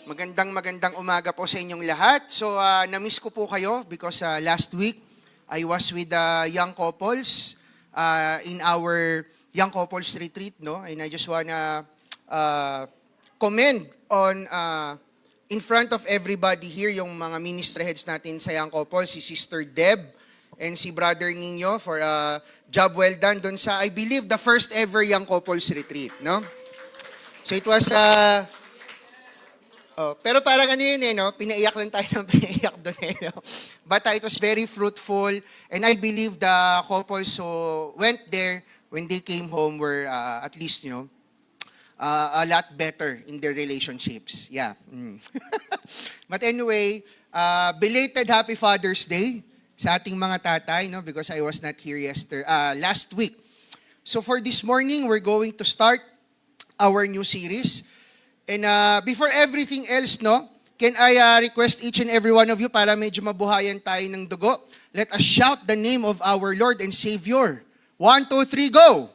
Magandang umaga po sa inyong lahat. So, na-miss ko po kayo because last week, I was with young couples in our young couples retreat, no? And I just wanna commend on in front of everybody here yung mga ministry heads natin sa young couples, si Sister Deb and si Brother Nino for job well done doon sa, I believe, the first ever young couples retreat, no? So it was pero parang ano yun no? Pinaiyak lang tayo ng pinaiyak doon no? But it was very fruitful and I believe the couples who went there when they came home were at least, a lot better in their relationships. Yeah. But anyway, belated Happy Father's Day sa ating mga tatay, no? Because I was not here last week. So for this morning, we're going to start our new series. And before everything else, no, can I request each and every one of you para medyo mabuhayan tayo ng dugo? Let us shout the name of our Lord and Savior. 1, 2, 3, go!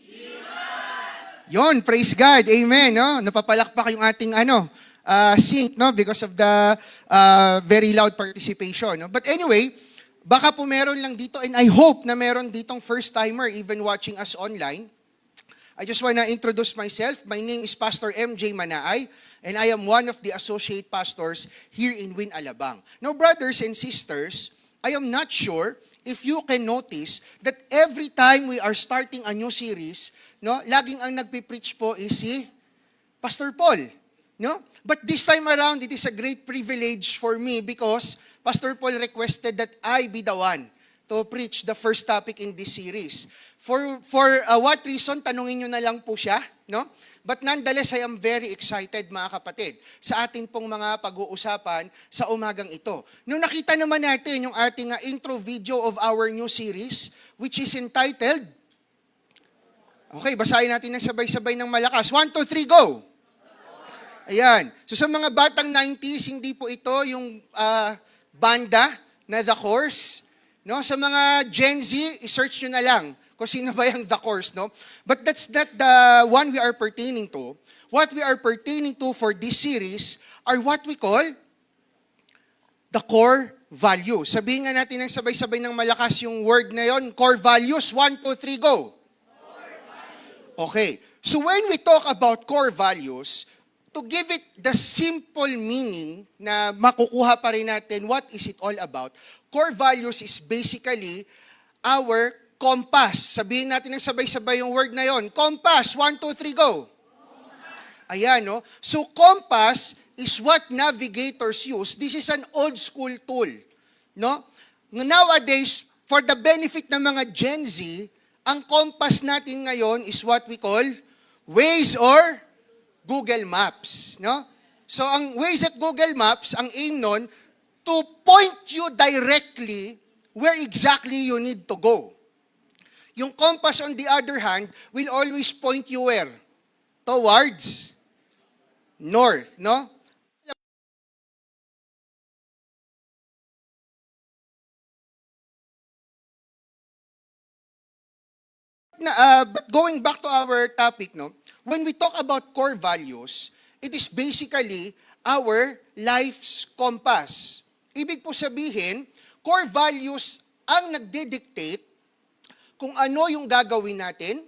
Jesus! Yon, praise God, amen. No? Napapalakpak yung ating sync, no, because of the very loud participation. No? But anyway, baka po meron lang dito, and I hope na meron ditong first-timer even watching us online. I just want to introduce myself. My name is Pastor MJ Manaay, and I am one of the associate pastors here in Win Alabang. Now, brothers and sisters, I am not sure if you can notice that every time we are starting a new series, no, laging ang nagpipreach po is si Pastor Paul. No? But this time around, it is a great privilege for me because Pastor Paul requested that I be the one to preach the first topic in this series. For what reason, tanungin nyo na lang po siya, no? But nonetheless, I am very excited, mga kapatid, sa ating pong mga pag-uusapan sa umagang ito. Nung nakita naman natin yung ating intro video of our new series, which is entitled, okay, basahin natin ng sabay-sabay ng malakas. 1, 2, 3, go! Ayan. So sa mga batang 90s, hindi po ito yung banda na The Course. No? Sa mga Gen Z, i-search nyo na lang kung sino ba yung The Course, no? But that's not the one we are pertaining to. What we are pertaining to for this series are what we call the core values. Sabihin nga natin ng sabay-sabay ng malakas yung word na yon, core values. 1, 2, 3, go! Okay. So when we talk about core values, to give it the simple meaning na makukuha pa rin natin what is it all about, core values is basically our compass. Sabihin natin ng sabay-sabay yung word na yon. Compass. 1, 2, 3, go. Ayan, no? So, compass is what navigators use. This is an old school tool. No? Nowadays, for the benefit ng mga Gen Z, ang compass natin ngayon is what we call Waze or Google Maps. No? So, ang Waze at Google Maps, ang aim nun, to point you directly where exactly you need to go. Yung compass, on the other hand, will always point you where? Towards north, no? But going back to our topic, no? When we talk about core values, it is basically our life's compass. Ibig po sabihin, core values ang nagde-dictate kung ano yung gagawin natin,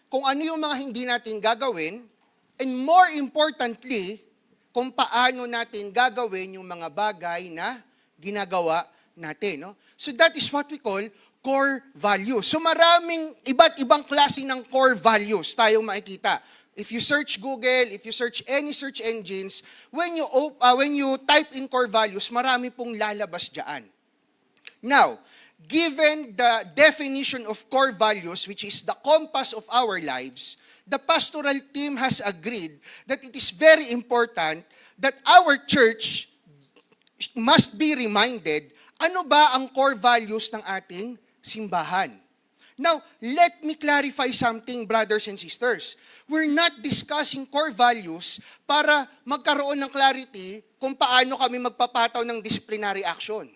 kung ano yung mga hindi natin gagawin, and more importantly, kung paano natin gagawin yung mga bagay na ginagawa natin. No? So that is what we call core values. So maraming iba't ibang klase ng core values tayong makikita. If you search Google, if you search any search engines, when you type in core values, marami pong lalabas diyan. Now, given the definition of core values, which is the compass of our lives, the pastoral team has agreed that it is very important that our church must be reminded ano ba ang core values ng ating simbahan. Now, let me clarify something, brothers and sisters. We're not discussing core values para magkaroon ng clarity kung paano kami magpapataw ng disciplinary action.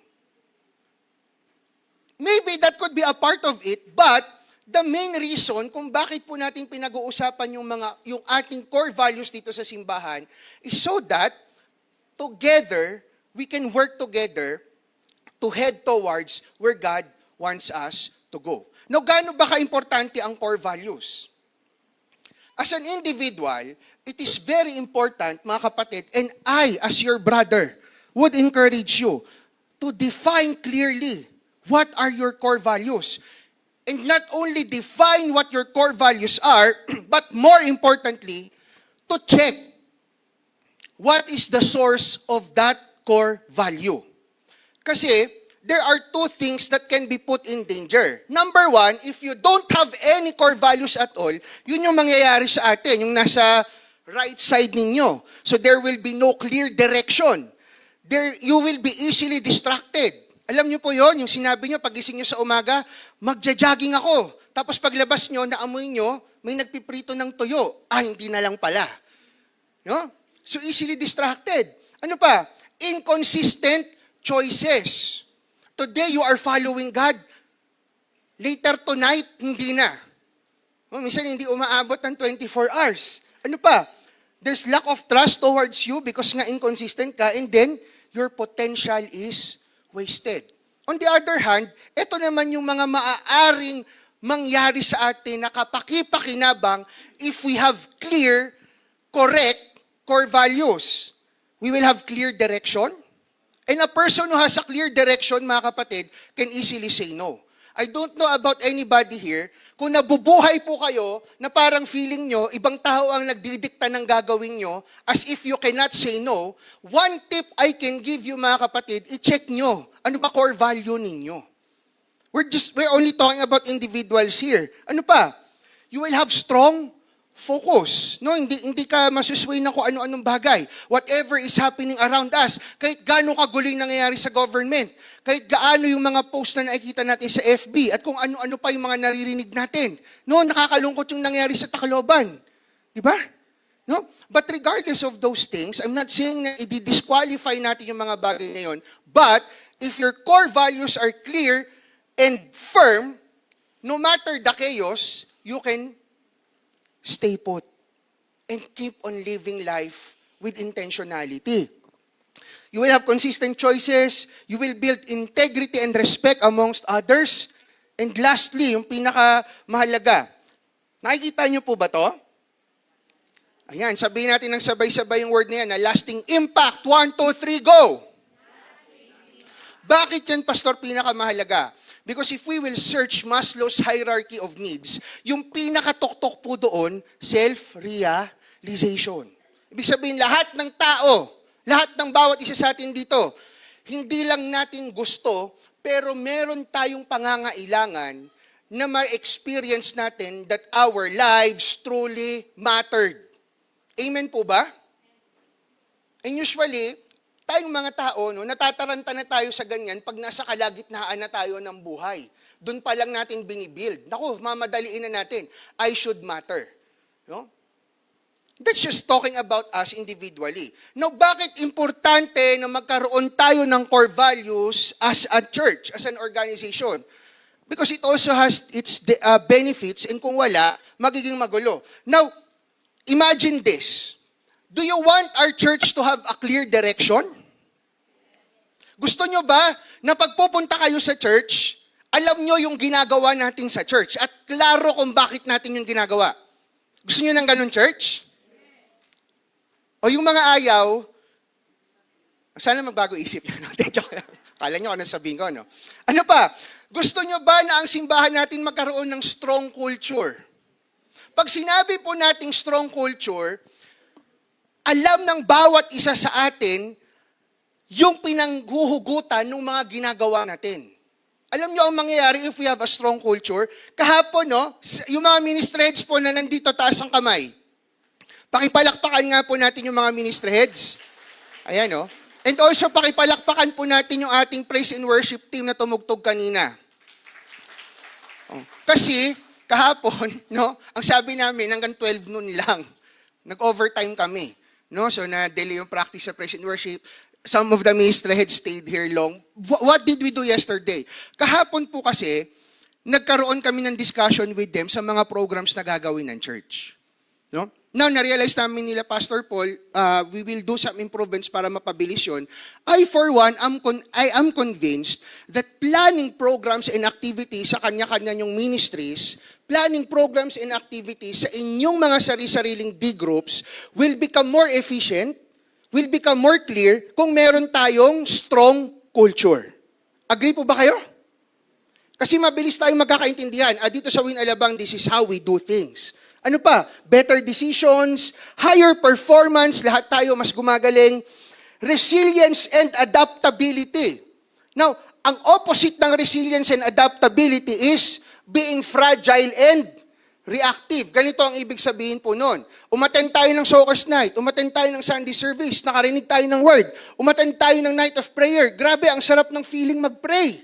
Maybe that could be a part of it, but the main reason kung bakit po natin pinag-uusapan yung ating core values dito sa simbahan is so that together, we can work together to head towards where God wants us to go. Now, gaano ba ka-importante ang core values? As an individual, it is very important, mga kapatid, and I, as your brother, would encourage you to define clearly what are your core values. And not only define what your core values are, but more importantly, to check what is the source of that core value. Kasi, there are two things that can be put in danger. Number one, if you don't have any core values at all, yun yung mangyayari sa atin, yung nasa right side ninyo. So there will be no clear direction. You will be easily distracted. Alam niyo po yon, yung sinabi niyo, pagising niyo sa umaga, magja-jogging ako. Tapos paglabas niyo, naamoy niyo, may nagpiprito ng tuyo. Hindi na lang pala. No? So easily distracted. Ano pa? Inconsistent choices. Today, you are following God. Later tonight, hindi na. Minsan hindi umaabot ng 24 hours. Ano pa? There's lack of trust towards you because nga inconsistent ka, and then your potential is wasted. On the other hand, ito naman yung mga maaaring mangyari sa atin na kapaki-pakinabang if we have clear, correct core values. We will have clear direction. And a person who has a clear direction, mga kapatid, can easily say no. I don't know about anybody here, kung nabubuhay po kayo na parang feeling nyo, ibang tao ang nagdidikta ng gagawin nyo, as if you cannot say no, one tip I can give you, mga kapatid, i-check nyo. Ano ba core value ninyo? We're only talking about individuals here. Ano pa? You will have strong focus. No, hindi ka masusway na kung ano-anong bagay. Whatever is happening around us, kahit gaano kagulo yung nangyayari sa government, kahit gaano yung mga post na nakikita natin sa FB, at kung ano-ano pa yung mga naririnig natin. No, nakakalungkot yung nangyayari sa Tacloban. Di ba? No? But regardless of those things, I'm not saying na i-disqualify natin yung mga bagay na yun, but if your core values are clear and firm, no matter the chaos, you can stay put and keep on living life with intentionality. You will have consistent choices. You will build integrity and respect amongst others. And lastly, yung pinakamahalaga. Nakikita niyo po ba to? Ayan, sabihin natin ng sabay-sabay yung word na yan, na lasting impact. 1, 2, 3, go! Bakit yan, Pastor, pinakamahalaga? Because if we will search Maslow's hierarchy of needs, yung pinakatuktok po doon, self-realization. Ibig sabihin, lahat ng tao, lahat ng bawat isa sa atin dito, hindi lang natin gusto, pero meron tayong pangangailangan na ma-experience natin that our lives truly mattered. Amen po ba? And usually, tayong mga tao, no, natataranta na tayo sa ganyan pag nasa kalagitnaan na tayo ng buhay. Doon pa lang natin binibuild. Naku, mamadaliin na natin. I should matter. No? That's just talking about us individually. Now, bakit importante na magkaroon tayo ng core values as a church, as an organization? Because it also has its benefits, and kung wala, magiging magulo. Now, imagine this. Do you want our church to have a clear direction? Gusto nyo ba na pagpupunta kayo sa church, alam nyo yung ginagawa natin sa church at klaro kung bakit natin yung ginagawa? Gusto nyo ng ganun, church? O yung mga ayaw, sana magbago isip nyo. Joke lang. Kala nyo ano sabihin ko, no? Ano pa? Gusto nyo ba na ang simbahan natin magkaroon ng strong culture? Pag sinabi po nating strong culture, alam ng bawat isa sa atin yung pinanghuhugutan ng mga ginagawa natin. Alam nyo ang mangyayari if we have a strong culture? Kahapon, no, yung mga ministry heads po na nandito, taas ang kamay. Pakipalakpakan nga po natin yung mga ministry heads. Ayan, no. And also, pakipalakpakan po natin yung ating praise and worship team na tumugtog kanina. Kasi, kahapon, no, ang sabi namin, hanggang 12 noon lang. Nag-overtime kami. No? So, na-delay yung practice sa praise and worship. Some of the ministry heads stayed here long. What did we do yesterday? Kahapon po kasi, nagkaroon kami ng discussion with them sa mga programs na gagawin ng church. No? Now, na-realize namin nila, Pastor Paul, we will do some improvements para mapabilis yun. I, for one, I am convinced that planning programs and activities sa kanya-kanya nyong ministries, planning programs and activities sa inyong mga sarili-sariling D groups will become more efficient, will become more clear kung meron tayong strong culture. Agree po ba kayo? Kasi mabilis tayong magkakaintindihan. Dito sa Win Alabang, this is how we do things. Ano pa? Better decisions, higher performance, lahat tayo mas gumagaling, resilience and adaptability. Now, ang opposite ng resilience and adaptability is being fragile and reactive. Ganito ang ibig sabihin po nun. Umattend tayo ng Soccer's Night, umattend tayo ng Sunday service, nakarinig tayo ng word, umattend tayo ng Night of Prayer. Grabe, ang sarap ng feeling mag-pray.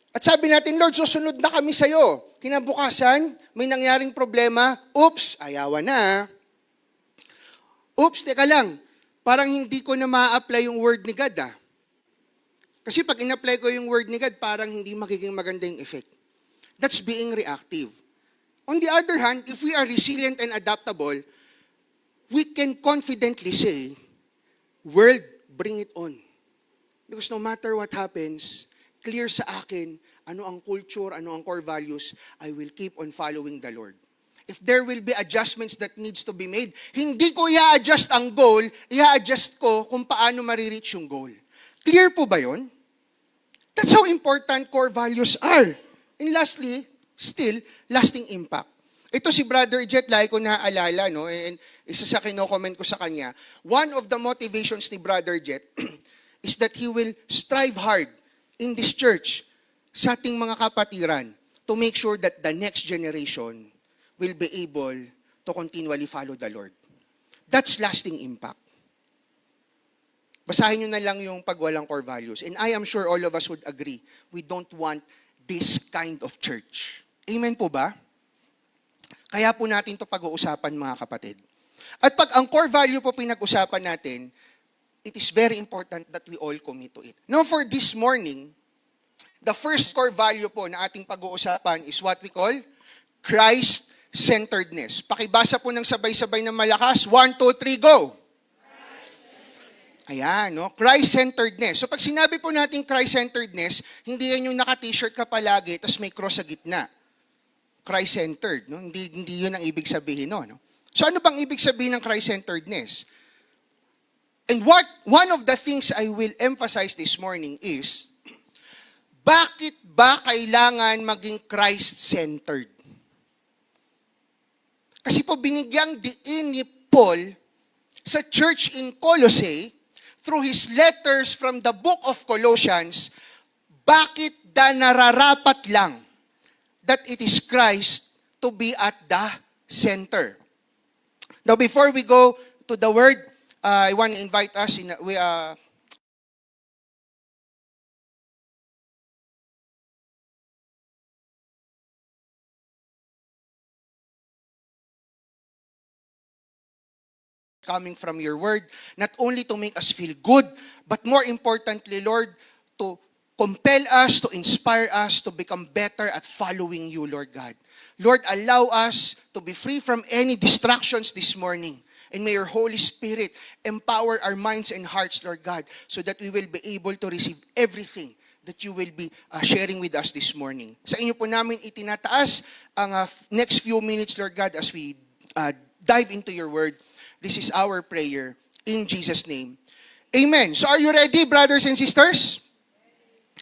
At sabi natin, Lord, susunod na kami sa'yo. Kinabukasan, may nangyaring problema. Oops, ayawan na. Oops, teka lang. Parang hindi ko na ma-apply yung word ni God. Kasi pag in-apply ko yung word ni God, parang hindi magiging maganda yung effect. That's being reactive. On the other hand, if we are resilient and adaptable, we can confidently say, world, bring it on. Because no matter what happens, clear sa akin, ano ang culture, ano ang core values, I will keep on following the Lord. If there will be adjustments that needs to be made, hindi ko i-adjust ang goal, i-adjust ko kung paano marireach yung goal. Clear po ba yun? That's how important core values are. And lastly, still, lasting impact. Ito si Brother Jet, lagi ko naaalala, no? And isa sa kino-comment ko sa kanya, one of the motivations ni Brother Jet is that he will strive hard in this church, sa ating mga kapatiran, to make sure that the next generation will be able to continually follow the Lord. That's lasting impact. Basahin nyo na lang yung pagwalang core values. And I am sure all of us would agree, we don't want this kind of church. Amen po ba? Kaya po natin to pag-uusapan, mga kapatid. At pag ang core value po pinag-usapan natin, it is very important that we all commit to it. Now for this morning, the first core value po na ating pag-uusapan is what we call Christ-centeredness. Pakibasa po ng sabay-sabay ng malakas. 1, 2, 3, go! Ayan, no? Christ-centeredness. So pag sinabi po natin Christ-centeredness, hindi yan yung naka-t-shirt ka palagi, tapos may cross sa gitna. Christ-centered. No? Hindi yun ang ibig sabihin. No? So ano bang ibig sabihin ng Christ-centeredness? And one of the things I will emphasize this morning is, bakit ba kailangan maging Christ-centered? Kasi po binigyang diin ni Paul sa church in Colossae, through his letters from the book of Colossians, bakit nararapat lang that it is Christ to be at the center. Now before we go to the word, I want to invite us, coming from your word, not only to make us feel good, but more importantly, Lord, to compel us, to inspire us to become better at following you, Lord God. Lord, allow us to be free from any distractions this morning. And may your Holy Spirit empower our minds and hearts, Lord God, so that we will be able to receive everything that you will be sharing with us this morning. Sa inyo po namin itinataas ang next few minutes, Lord God, as we dive into your word. This is our prayer in Jesus' name. Amen. So are you ready, brothers and sisters?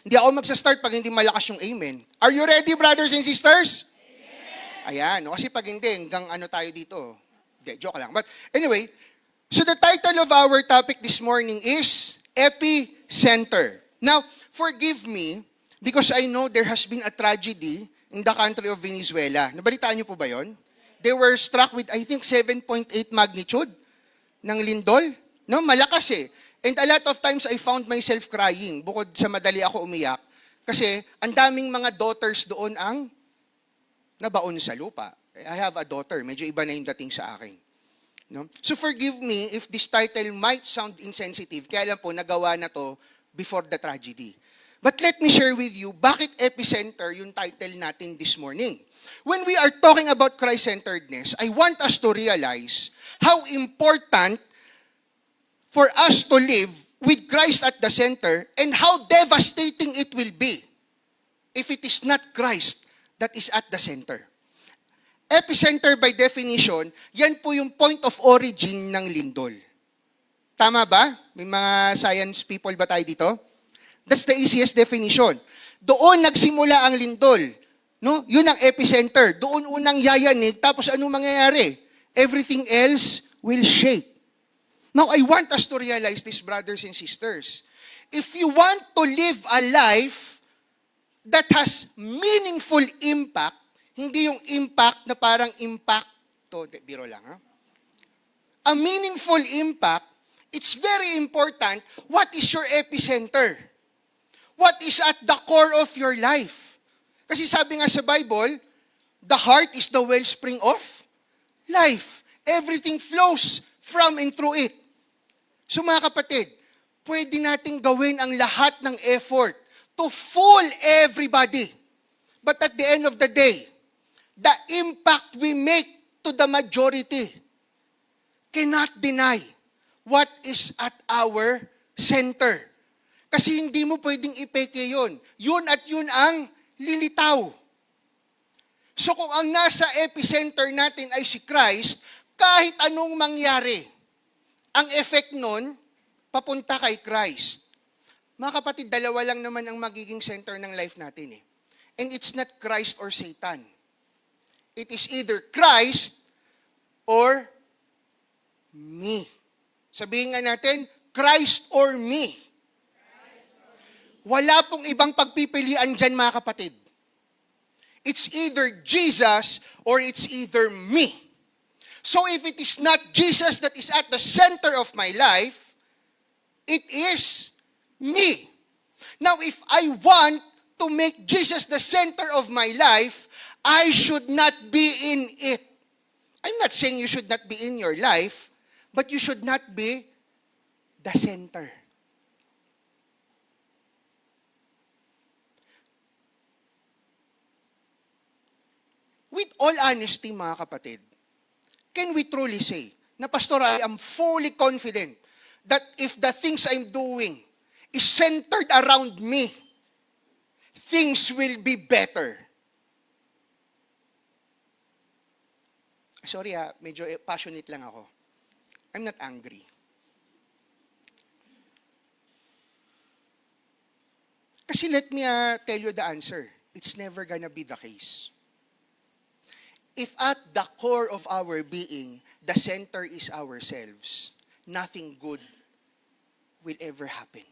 Hindi ako magsa-start pag hindi malakas yung amen. Are you ready, brothers and sisters? Amen. Ayan. Kasi pag hindi, hanggang ano tayo dito. Hindi, joke lang. But anyway, so the title of our topic this morning is Epicenter. Now, forgive me because I know there has been a tragedy in the country of Venezuela. Nabalitaan niyo po ba yon? They were struck with, I think, 7.8 magnitude ng lindol. No, malakas eh. And a lot of times, I found myself crying. Bukod sa madali ako umiyak. Kasi, ang daming mga daughters doon ang nabaon sa lupa. I have a daughter. Medyo iba na yung dating sa akin. No? So forgive me if this title might sound insensitive. Kaya lang po, nagawa na to before the tragedy. But let me share with you, bakit epicenter yung title natin this morning? When we are talking about Christ-centeredness, I want us to realize how important for us to live with Christ at the center and how devastating it will be if it is not Christ that is at the center. Epicenter by definition, yan po yung point of origin ng lindol. Tama ba? May mga science people ba tayo dito? That's the easiest definition. Doon nagsimula ang lindol. No? Yun ang epicenter. Doon unang yayanig, tapos anong mangyayari? Everything else will shake. Now, I want us to realize this, brothers and sisters. If you want to live a life that has meaningful impact, hindi yung impact na parang impact, biro lang, ha? A meaningful impact, it's very important what is your epicenter. What is at the core of your life? Kasi sabi nga sa Bible, the heart is the wellspring of life. Everything flows from and through it. So mga kapatid, pwede nating gawin ang lahat ng effort to fool everybody. But at the end of the day, the impact we make to the majority cannot deny what is at our center. Kasi hindi mo pwedeng ipeke yun. Yun at yun ang lilitaw. So kung ang nasa epicenter natin ay si Christ, kahit anong mangyari, ang effect nun, papunta kay Christ. Mga kapatid, dalawa lang naman ang magiging center ng life natin eh. And it's not Christ or Satan. It is either Christ or me. Sabihin nga natin, Christ or me. Wala pong ibang pagpipilian dyan, mga kapatid. It's either Jesus or it's either me. So if it is not Jesus that is at the center of my life, it is me. Now, if I want to make Jesus the center of my life, I should not be in it. I'm not saying you should not be in your life, but you should not be the center. With all honesty, mga kapatid, can we truly say na, Pastor, I am fully confident that if the things I'm doing is centered around me, things will be better? Sorry medyo passionate lang ako. I'm not angry. Kasi let me tell you the answer. It's never gonna be the case. If at the core of our being, the center is ourselves, nothing good will ever happen.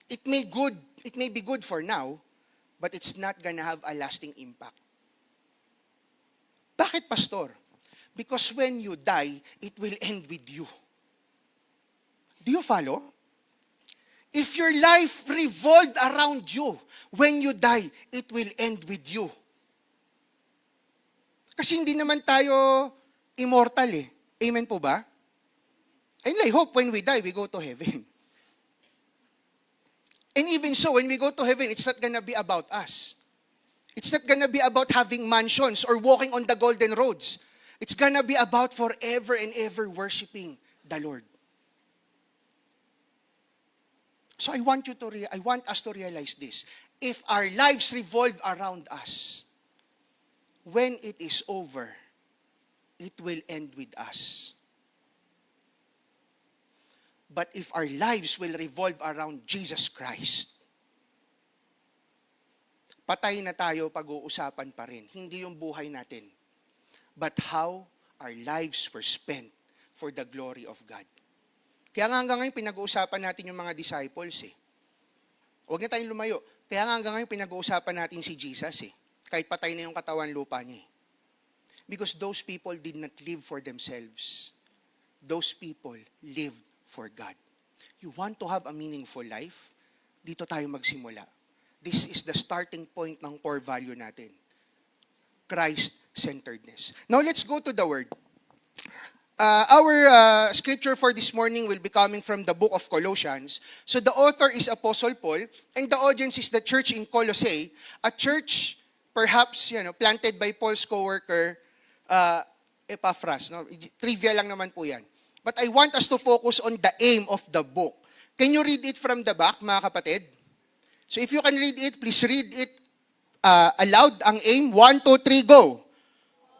It may be good for now, but it's not gonna have a lasting impact. Bakit, Pastor? Because when you die, it will end with you. Do you follow? If your life revolved around you, when you die, it will end with you. Kasi hindi naman tayo immortal eh. Amen po ba? And I hope when we die, we go to heaven. And even so, when we go to heaven, it's not gonna be about us. It's not gonna be about having mansions or walking on the golden roads. It's gonna be about forever and ever worshiping the Lord. So I want us to realize this. If our lives revolve around us, when it is over, it will end with us. But if our lives will revolve around Jesus Christ, patay na tayo, pag-uusapan pa rin. Hindi yung buhay natin, but how our lives were spent for the glory of God. Kaya nga hanggang ngayon pinag-uusapan natin yung mga disciples eh. Huwag na tayong lumayo. Kaya nga hanggang ngayon pinag-uusapan natin si Jesus eh. Kahit patay na yung katawan lupa niya. Because those people did not live for themselves. Those people lived for God. You want to have a meaningful life? Dito tayo magsimula. This is the starting point ng core value natin. Christ-centeredness. Now let's go to the word. Our scripture for this morning will be coming from the book of Colossians. So the author is Apostle Paul, and the audience is the church in Colossae, a church perhaps planted by Paul's co-worker Epaphras. No? Trivia lang naman po yan. But I want us to focus on the aim of the book. Can you read it from the back, mga kapatid? So if you can read it, please read it aloud. Ang aim, 1, 2, 3, go.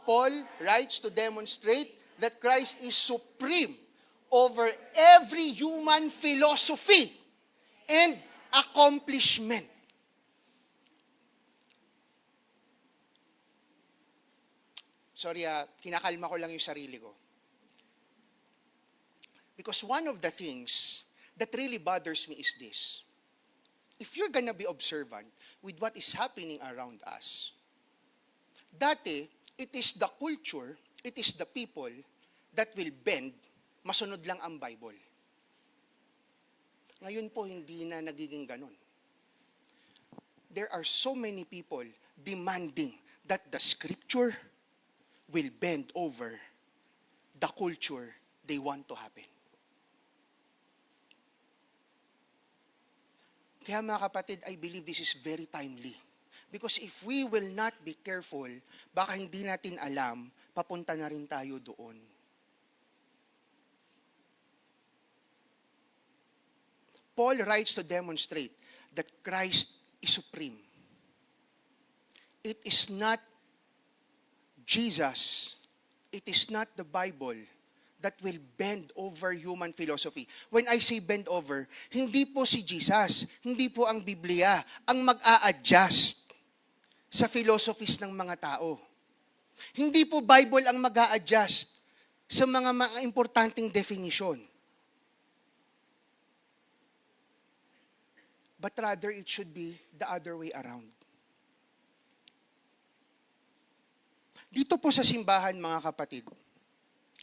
Paul writes to demonstrate that Christ is supreme over every human philosophy and accomplishment. Sorry, kinakalma ko lang yung sarili ko. Because one of the things that really bothers me is this. If you're gonna be observant with what is happening around us, dati, it is the culture, it is the people that will bend, masunod lang ang Bible. Ngayon po, hindi na nagiging ganun. There are so many people demanding that the scripture will bend over the culture they want to happen. Kaya mga kapatid, I believe this is very timely. Because if we will not be careful, baka hindi natin alam, papunta na rin tayo doon. Paul writes to demonstrate that Christ is supreme. It is not Jesus, it is not the Bible that will bend over human philosophy. When I say bend over, hindi po si Jesus, hindi po ang Biblia ang mag-a-adjust sa philosophies ng mga tao. Hindi po Bible ang mag-a-adjust sa mga importanteng definition. But rather, it should be the other way around. Dito po sa simbahan, mga kapatid,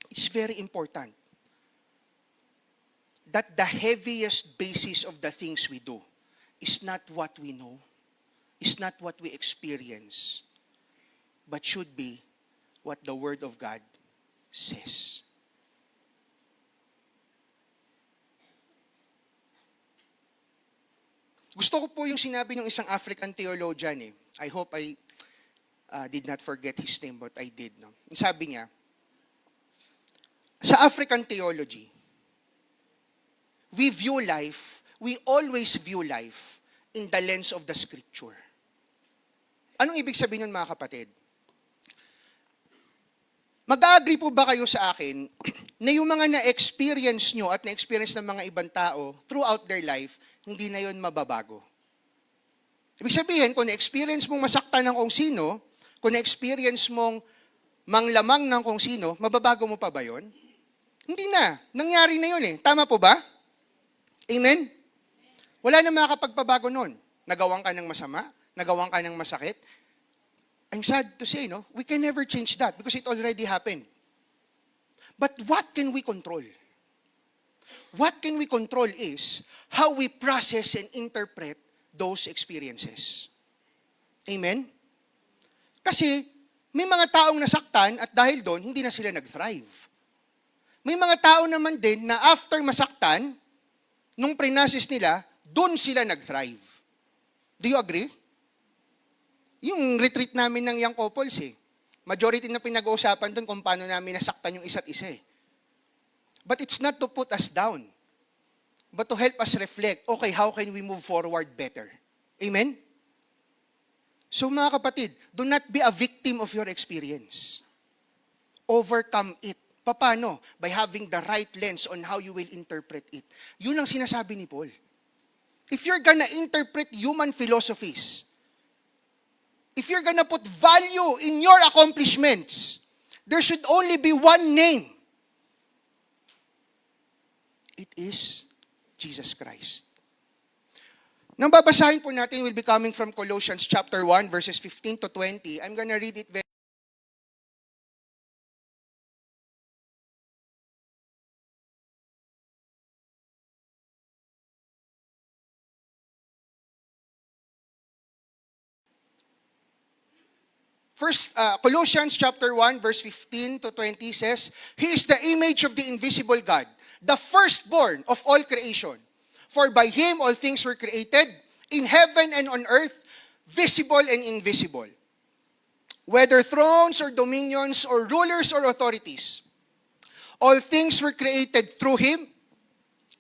it's very important that the heaviest basis of the things we do is not what we know, is not what we experience, but should be what the Word of God says. Gusto ko po yung sinabi ng isang African theologian eh. I hope I did not forget his name, but I did. No? Sabi niya, sa African theology, we always view life in the lens of the scripture. Anong ibig sabihin nun, mga kapatid? Mag-agree po ba kayo sa akin na yung mga na-experience nyo at na-experience ng mga ibang tao throughout their life, hindi na yun mababago? Ibig sabihin, kung na-experience mong masaktan ng kung sino, kung na-experience mong manglamang ng kung sino, mababago mo pa ba yun? Hindi na. Nangyari na yun eh. Tama po ba? Amen? Wala na makakapagpabago nun. Nagawan ka ng masama, nagawan ka ng masakit. I'm sad to say, no? We can never change that because it already happened. But what can we control? What can we control is how we process and interpret those experiences. Amen? Kasi may mga taong nasaktan at dahil doon, hindi na sila nag-thrive. May mga tao naman din na after masaktan, nung prinasis nila, doon sila nag-thrive. Do you agree? Yung retreat namin ng young couples majority na pinag-uusapan doon kung paano namin nasaktan yung isa't isa But it's not to put us down, but to help us reflect, okay, how can we move forward better? Amen? So mga kapatid, do not be a victim of your experience. Overcome it. Paano? By having the right lens on how you will interpret it. Yun ang sinasabi ni Paul. If you're gonna interpret human philosophies, if you're gonna put value in your accomplishments, there should only be one name. It is Jesus Christ. Nang babasahin po natin will be coming from Colossians chapter 1, verses 15 to 20. I'm gonna read it very Colossians chapter 1, verse 15 to 20 says, He is the image of the invisible God, the firstborn of all creation. For by Him all things were created, in heaven and on earth, visible and invisible. Whether thrones or dominions or rulers or authorities, all things were created through Him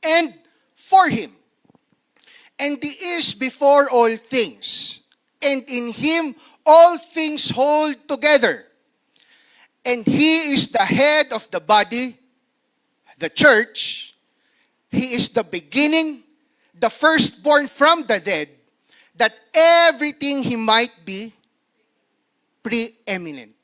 and for Him. And He is before all things, and in Him all things hold together. And He is the head of the body, the church. He is the beginning, the firstborn from the dead, that everything He might be preeminent.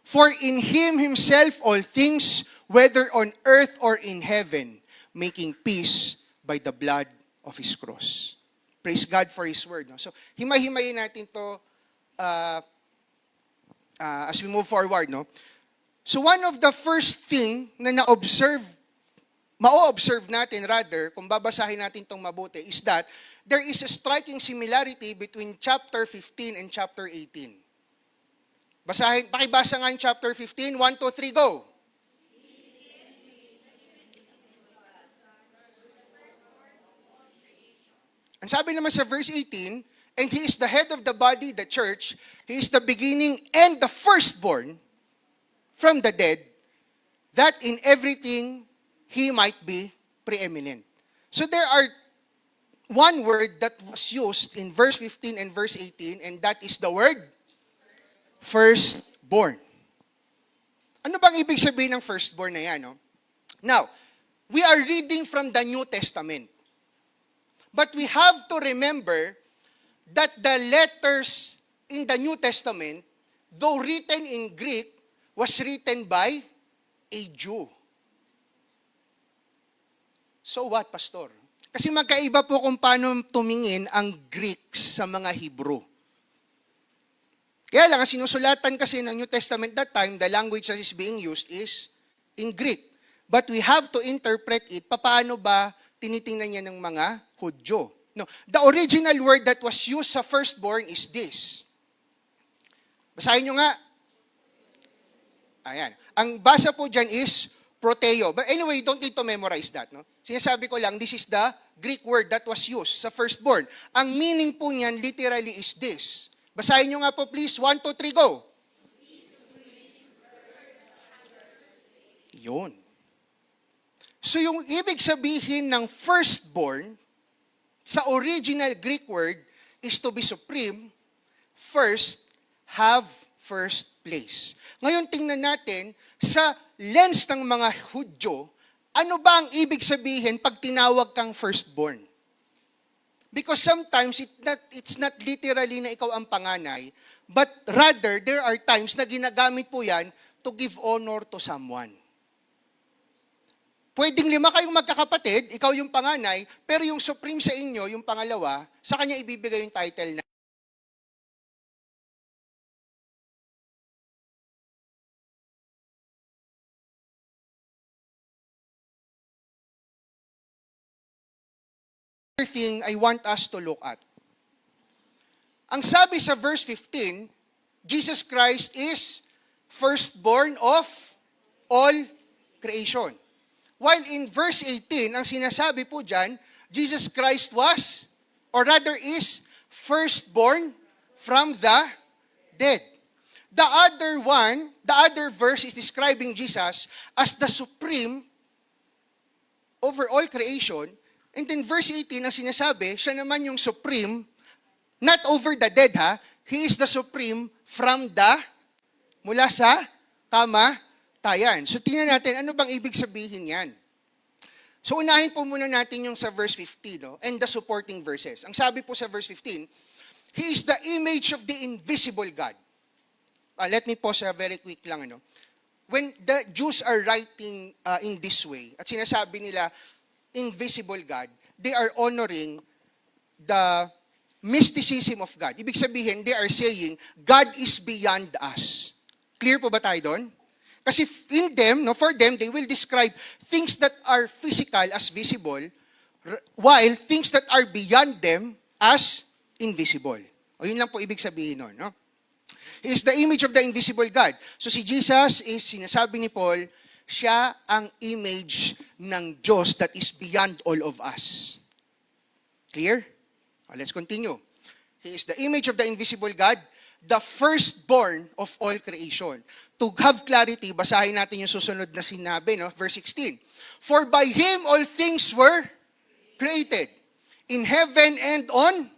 For in Him Himself all things, whether on earth or in heaven, making peace by the blood of His cross. Praise God for His word. No? So, himay-himayin natin to as we move forward. No? So, one of the first thing na ma-observe natin rather, kung babasahin natin itong mabuti, is that there is a striking similarity between chapter 15 and chapter 18. Pakibasa nga yung chapter 15, 1, 2, 3, go! Ang sabi naman sa verse 18, and He is the head of the body, the church. He is the beginning and the firstborn from the dead, that in everything He might be preeminent. So there are one word that was used in verse 15 and verse 18, and that is the word firstborn. Ano bang ibig sabihin ng firstborn na yan? No? Now, we are reading from the New Testament. But we have to remember that the letters in the New Testament, though written in Greek, was written by a Jew. So what, Pastor? Kasi magkaiba po kung paano tumingin ang Greeks sa mga Hebrew. Kaya lang, ang sinusulatan kasi ng New Testament that time, the language that is being used is in Greek. But we have to interpret it, paano ba tinitingnan niya ng mga Hudyo. No, the original word that was used sa firstborn is this. Basahin nyo nga. Ayan. Ang basa po dyan is proteo. But anyway, you don't need to memorize that. No? Sinasabi ko lang, this is the Greek word that was used sa firstborn. Ang meaning po niyan literally is this. Basahin nyo nga po please. 1, 2, 3, go. Yun. So yung ibig sabihin ng firstborn sa original Greek word is to be supreme, first, have first place. Ngayon tingnan natin sa lens ng mga Hudyo, ano ba ang ibig sabihin pag tinawag kang firstborn? Because sometimes it's not literally na ikaw ang panganay, but rather there are times na ginagamit po yan to give honor to someone. Pwedeng 5 kayong magkakapatid, ikaw yung panganay, pero yung supreme sa inyo, yung pangalawa, sa kanya ibibigay yung title na thing I want us to look at. Ang sabi sa verse 15, Jesus Christ is firstborn of all creation. While in verse 18, ang sinasabi po dyan, Jesus Christ was, or rather is, firstborn from the dead. The other verse is describing Jesus as the supreme over all creation. And then verse 18, ang sinasabi, siya naman yung supreme, not over the dead ha, He is the supreme mula sa kamatayan. So tingnan natin, ano bang ibig sabihin yan? So unahin po muna natin yung sa verse 50, no? And the supporting verses. Ang sabi po sa verse 15, He is the image of the invisible God. Let me pause very quick lang. Ano? When the Jews are writing in this way, at sinasabi nila, invisible God, they are honoring the mysticism of God. Ibig sabihin, they are saying, God is beyond us. Clear po ba tayo doon? Kasi in them, no, for them, they will describe things that are physical as visible, while things that are beyond them as invisible. O yun lang po ibig sabihin nun. No? He is the image of the invisible God. So si Jesus is, sinasabi ni Paul, siya ang image ng Diyos that is beyond all of us. Clear? Let's continue. He is the image of the invisible God, the firstborn of all creation. To have clarity, basahin natin yung susunod na sinabi, no? Verse 16. For by Him all things were created, in heaven and on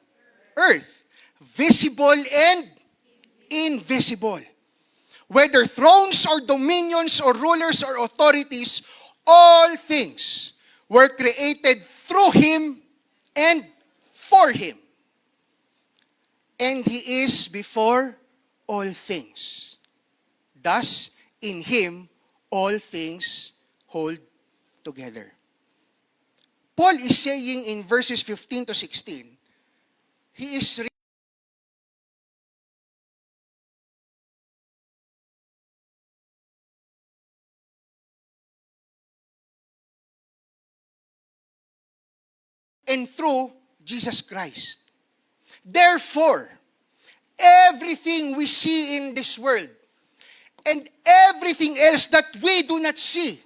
earth, visible and invisible. Whether thrones or dominions or rulers or authorities, all things were created through Him and for Him. And He is before all things. Thus, in Him, all things hold together. Paul is saying in verses 15 to 16, he is and through Jesus Christ. Therefore, everything we see in this world and everything else that we do not see,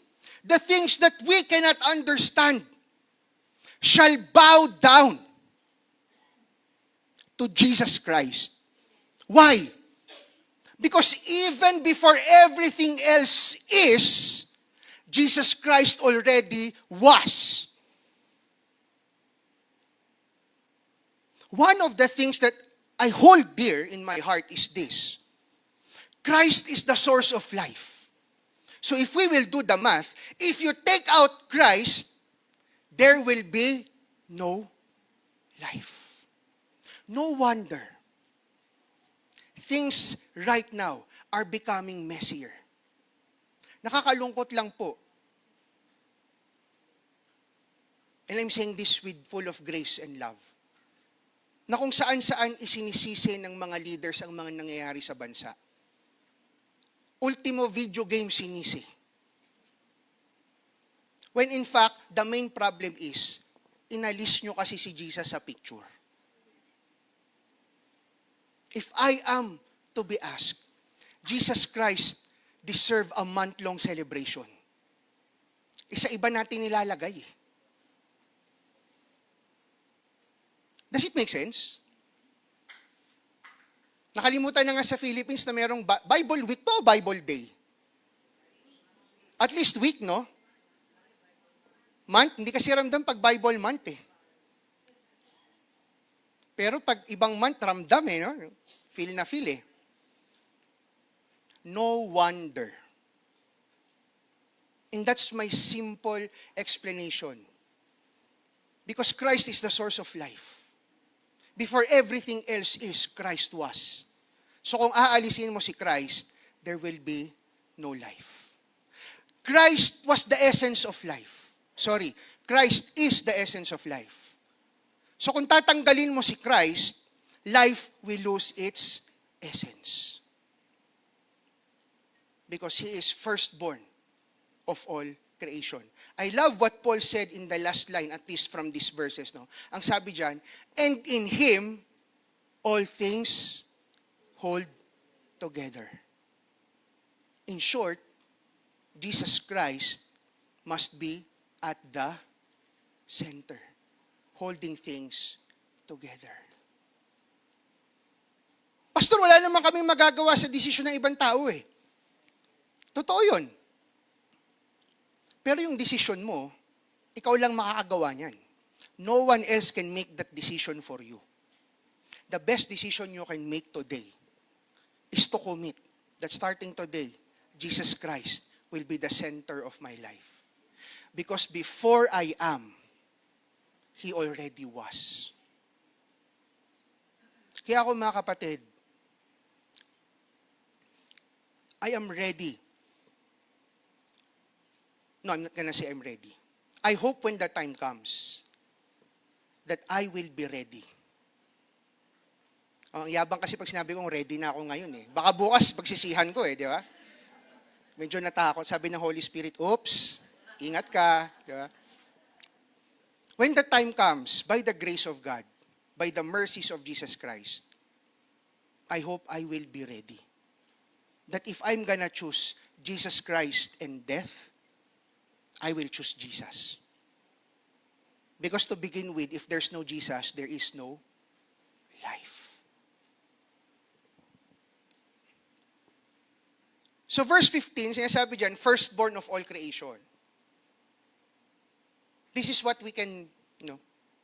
the things that we cannot understand, shall bow down to Jesus Christ. Why? Because even before everything else is, Jesus Christ already was. One of the things that I hold dear in my heart is this. Christ is the source of life. So if we will do the math, if you take out Christ, there will be no life. No wonder things right now are becoming messier. Nakakalungkot lang po. And I'm saying this with full of grace and love. Na kung saan-saan isinisisi ng mga leaders ang mga nangyayari sa bansa. Ultimo video game sinisi. When in fact, the main problem is, inalis nyo kasi si Jesus sa picture. If I am to be asked, Jesus Christ deserve a month-long celebration. Isa iba natin nilalagay eh. Does it make sense? Nakalimutan na nga sa Philippines na mayroong Bible Week to, Bible Day. At least week, no? Month, hindi kasi ramdam pag Bible month eh. Pero pag ibang month, ramdam eh, no? Feel na feel eh. No wonder. And that's my simple explanation. Because Christ is the source of life. Before everything else is, Christ was. So kung aalisin mo si Christ, there will be no life. Christ was the essence of life. Sorry, Christ is the essence of life. So kung tatanggalin mo si Christ, life will lose its essence. Because He is firstborn of all creation. I love what Paul said in the last line, at least from these verses. No? Ang sabi dyan, and in Him, all things hold together. In short, Jesus Christ must be at the center, holding things together. Pastor, wala naman kaming magagawa sa desisyon ng ibang tao eh. Totoo yun. Pero yung decision mo, ikaw lang makakagawa niyan. No one else can make that decision for you. The best decision you can make today is to commit that starting today, Jesus Christ will be the center of my life. Because before I am, He already was. Kaya ako mga kapatid, I am ready. No, I'm not gonna say I'm ready. I hope when the time comes, that I will be ready. Ang yabang kasi pag sinabi kong ready na ako ngayon eh. Baka bukas pagsisihan ko eh, di ba? Medyo natakot. Sabi ng Holy Spirit, oops, ingat ka. Di ba? When the time comes, by the grace of God, by the mercies of Jesus Christ, I hope I will be ready. that if I'm gonna choose Jesus Christ and death, I will choose Jesus. Because to begin with, if there's no Jesus, there is no life. So verse 15, sinasabi dyan, firstborn of all creation. This is what we can,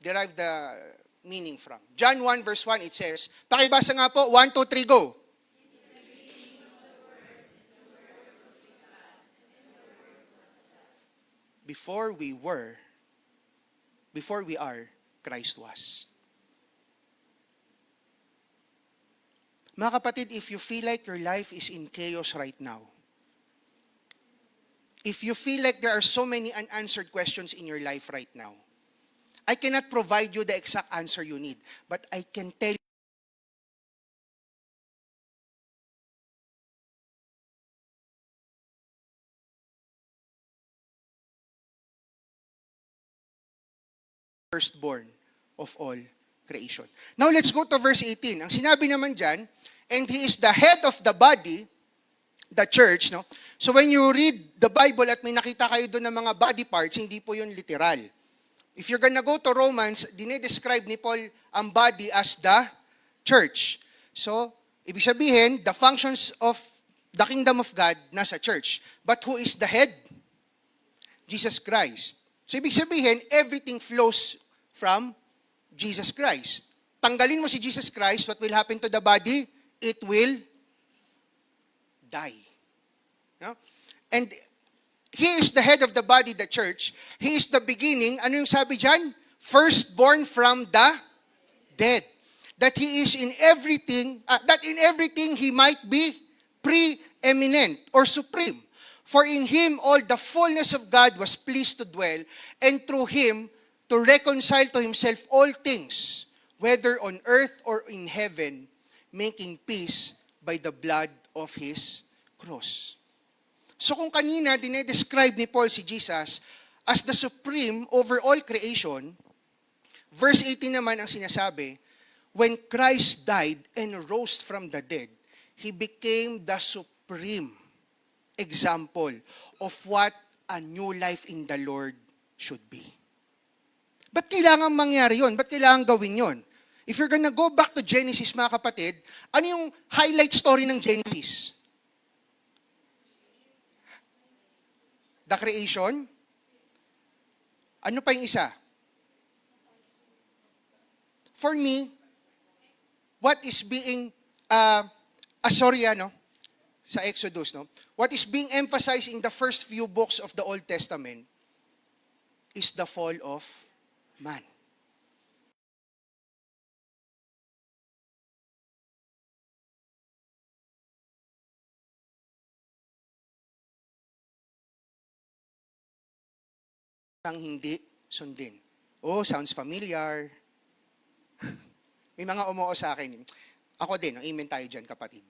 derive the meaning from. John 1 verse 1, it says, pakibasa nga po, 1, 2, 3, go. Before we are, Christ was. Mga kapatid, if you feel like your life is in chaos right now, if you feel like there are so many unanswered questions in your life right now, I cannot provide you the exact answer you need, but I can tell you firstborn of all creation. Now let's go to verse 18. Ang sinabi naman dyan, and He is the head of the body, the church, no? So when you read the Bible at may nakita kayo doon ng mga body parts, hindi po yun literal. If you're gonna go to Romans, dinedescribe ni Paul ang body as the church. So, ibig sabihin, the functions of the kingdom of God nasa church. But who is the head? Jesus Christ. So, ibig sabihin, everything flows from Jesus Christ. Tanggalin mo si Jesus Christ, what will happen to the body? It will die. No? And He is the head of the body, the church. He is the beginning. Ano yung sabi dyan? Firstborn from the dead. That He is in everything, that in everything He might be preeminent or supreme. For in Him all the fullness of God was pleased to dwell, and through Him to reconcile to Himself all things, whether on earth or in heaven, making peace by the blood of His cross. So kung kanina dinedescribe ni Paul si Jesus as the supreme over all creation, verse 18 naman ang sinasabi, when Christ died and rose from the dead, He became the supreme example of what a new life in the Lord should be. Ba't kailangan mangyari yun? Ba't kailangan gawin yun? If you're gonna go back to Genesis, mga kapatid, ano yung highlight story ng Genesis? The creation. Ano pa yung isa? For me, what is being, sa Exodus, no? What is being emphasized in the first few books of the Old Testament is the fall of man. Ang hindi sundin. Oh, sounds familiar. May mga umuo sa akin. Ako din, amen tayo dyan, kapatid.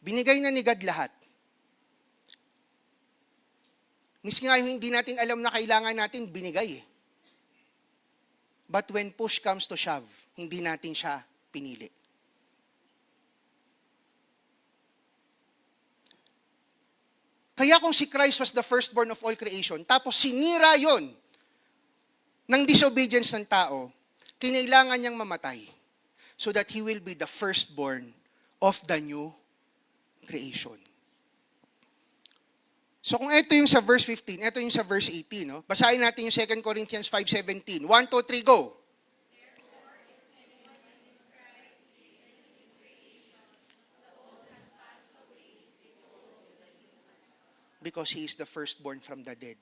Binigay na ni God lahat. Miski nga yung hindi natin alam na kailangan natin, binigay eh. But when push comes to shove, hindi natin siya pinili. Kaya kung si Christ was the firstborn of all creation, tapos sinira yon ng disobedience ng tao, kinailangan niyang mamatay so that He will be the firstborn of the new creation. So kung ito yung sa verse 15, ito yung sa verse 18, no? Basahin natin yung 2 Corinthians 5:17. 1, 2, 3, go! Because He is the firstborn from the dead.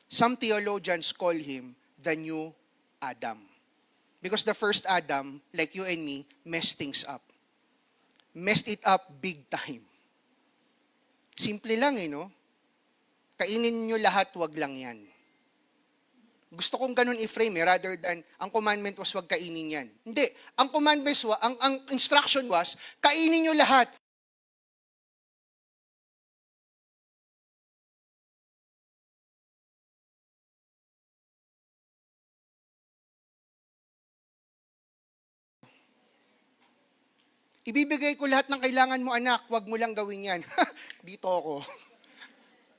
Some theologians call Him the new Adam. Because the first Adam, like you and me, messed things up. Messed it up big time. Simple lang no? Kainin nyo lahat, wag lang yan. Gusto kong ganun i-frame rather than ang commandment was wag kainin yan. Hindi. Ang commandment was, ang instruction was, kainin nyo lahat. Ibibigay ko lahat ng kailangan mo, anak. Huwag mo lang gawin yan. Dito ako.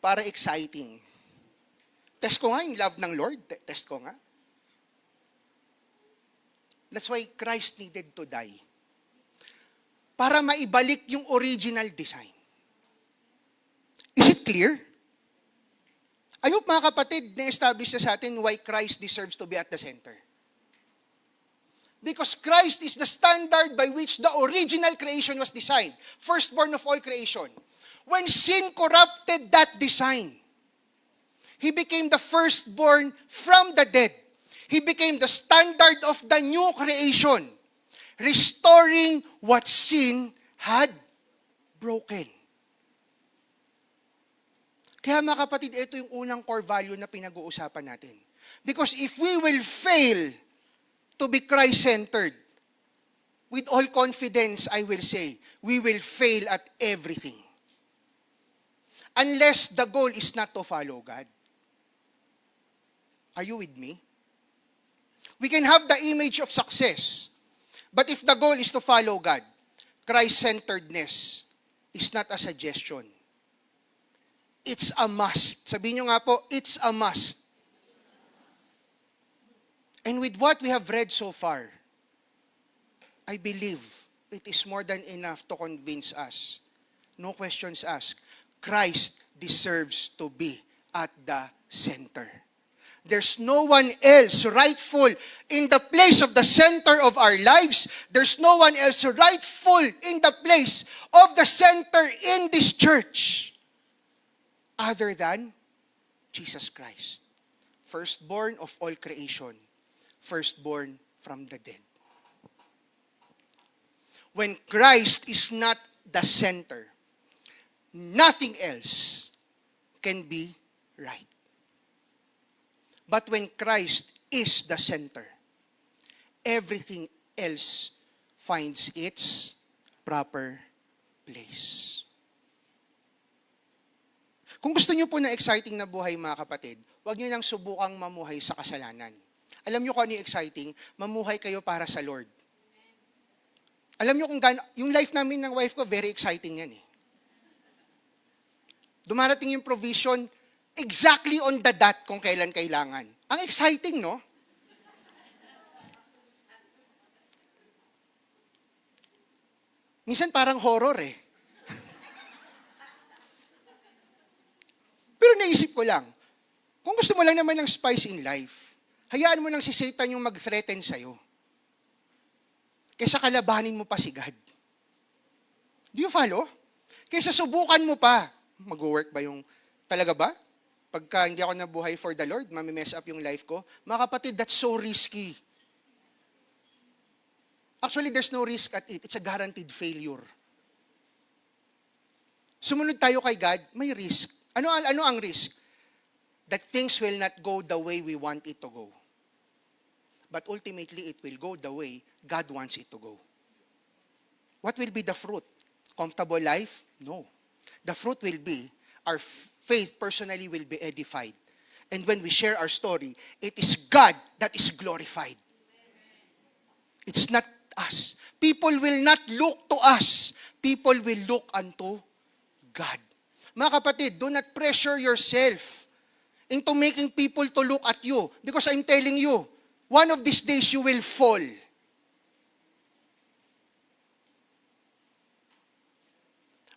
Para exciting. Test ko nga yung love ng Lord. Test ko nga. That's why Christ needed to die. Para maibalik yung original design. Is it clear? I hope mga kapatid, na-establish na sa atin why Christ deserves to be at the center. Because Christ is the standard by which the original creation was designed. Firstborn of all creation. When sin corrupted that design, He became the firstborn from the dead. He became the standard of the new creation, restoring what sin had broken. Kaya mga kapatid, ito yung unang core value na pinag-uusapan natin. Because if we will fail to be Christ-centered, with all confidence, I will say, we will fail at everything. Unless the goal is not to follow God. Are you with me? We can have the image of success, but if the goal is to follow God, Christ-centeredness is not a suggestion. It's a must. Sabihin nyo nga po, it's a must. And with what we have read so far, I believe it is more than enough to convince us. No questions asked. Christ deserves to be at the center. There's no one else rightful in the place of the center of our lives. There's no one else rightful in the place of the center in this church other than Jesus Christ. Firstborn of all creation. Firstborn from the dead. When Christ is not the center, nothing else can be right. But when Christ is the center, everything else finds its proper place. Kung gusto niyo po na exciting na buhay mga kapatid, huwag niyo nang subukang mamuhay sa kasalanan. Alam niyo kung ano yung exciting? Mamuhay kayo para sa Lord. Alam niyo kung yung life namin ng wife ko, very exciting yan eh. Dumarating yung provision exactly on the dot kung kailan kailangan. Ang exciting, no? Minsan parang horror eh. Pero naisip ko lang, kung gusto mo lang naman ng spice in life, hayaan mo lang si Satan yung mag-threaten sa'yo. Kaysa kalabanin mo pa si God. Do you follow? Kaysa subukan mo pa. Mag-work ba yung, talaga ba? Pagka hindi ako nabuhay for the Lord, mamimess up yung life ko. Mga kapatid, that's so risky. Actually, there's no risk at it. It's a guaranteed failure. Sumunod tayo kay God, may risk. Ano ang risk? That things will not go the way we want it to go. But ultimately, it will go the way God wants it to go. What will be the fruit? Comfortable life? No. The fruit will be, our faith personally will be edified. And when we share our story, it is God that is glorified. It's not us. People will not look to us. People will look unto God. Mga kapatid, do not pressure yourself into making people to look at you. Because I'm telling you, one of these days you will fall.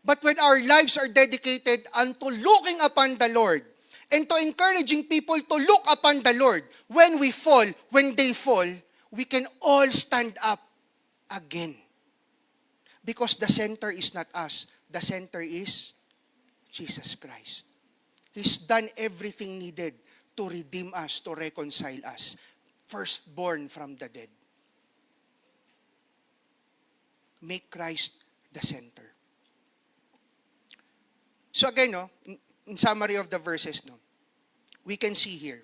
But when our lives are dedicated unto looking upon the Lord and to encouraging people to look upon the Lord, when we fall, when they fall, we can all stand up again. Because the center is not us. The center is Jesus Christ. He's done everything needed to redeem us, to reconcile us. Firstborn from the dead. Make Christ the center. So again, no, in summary of the verses, no, we can see here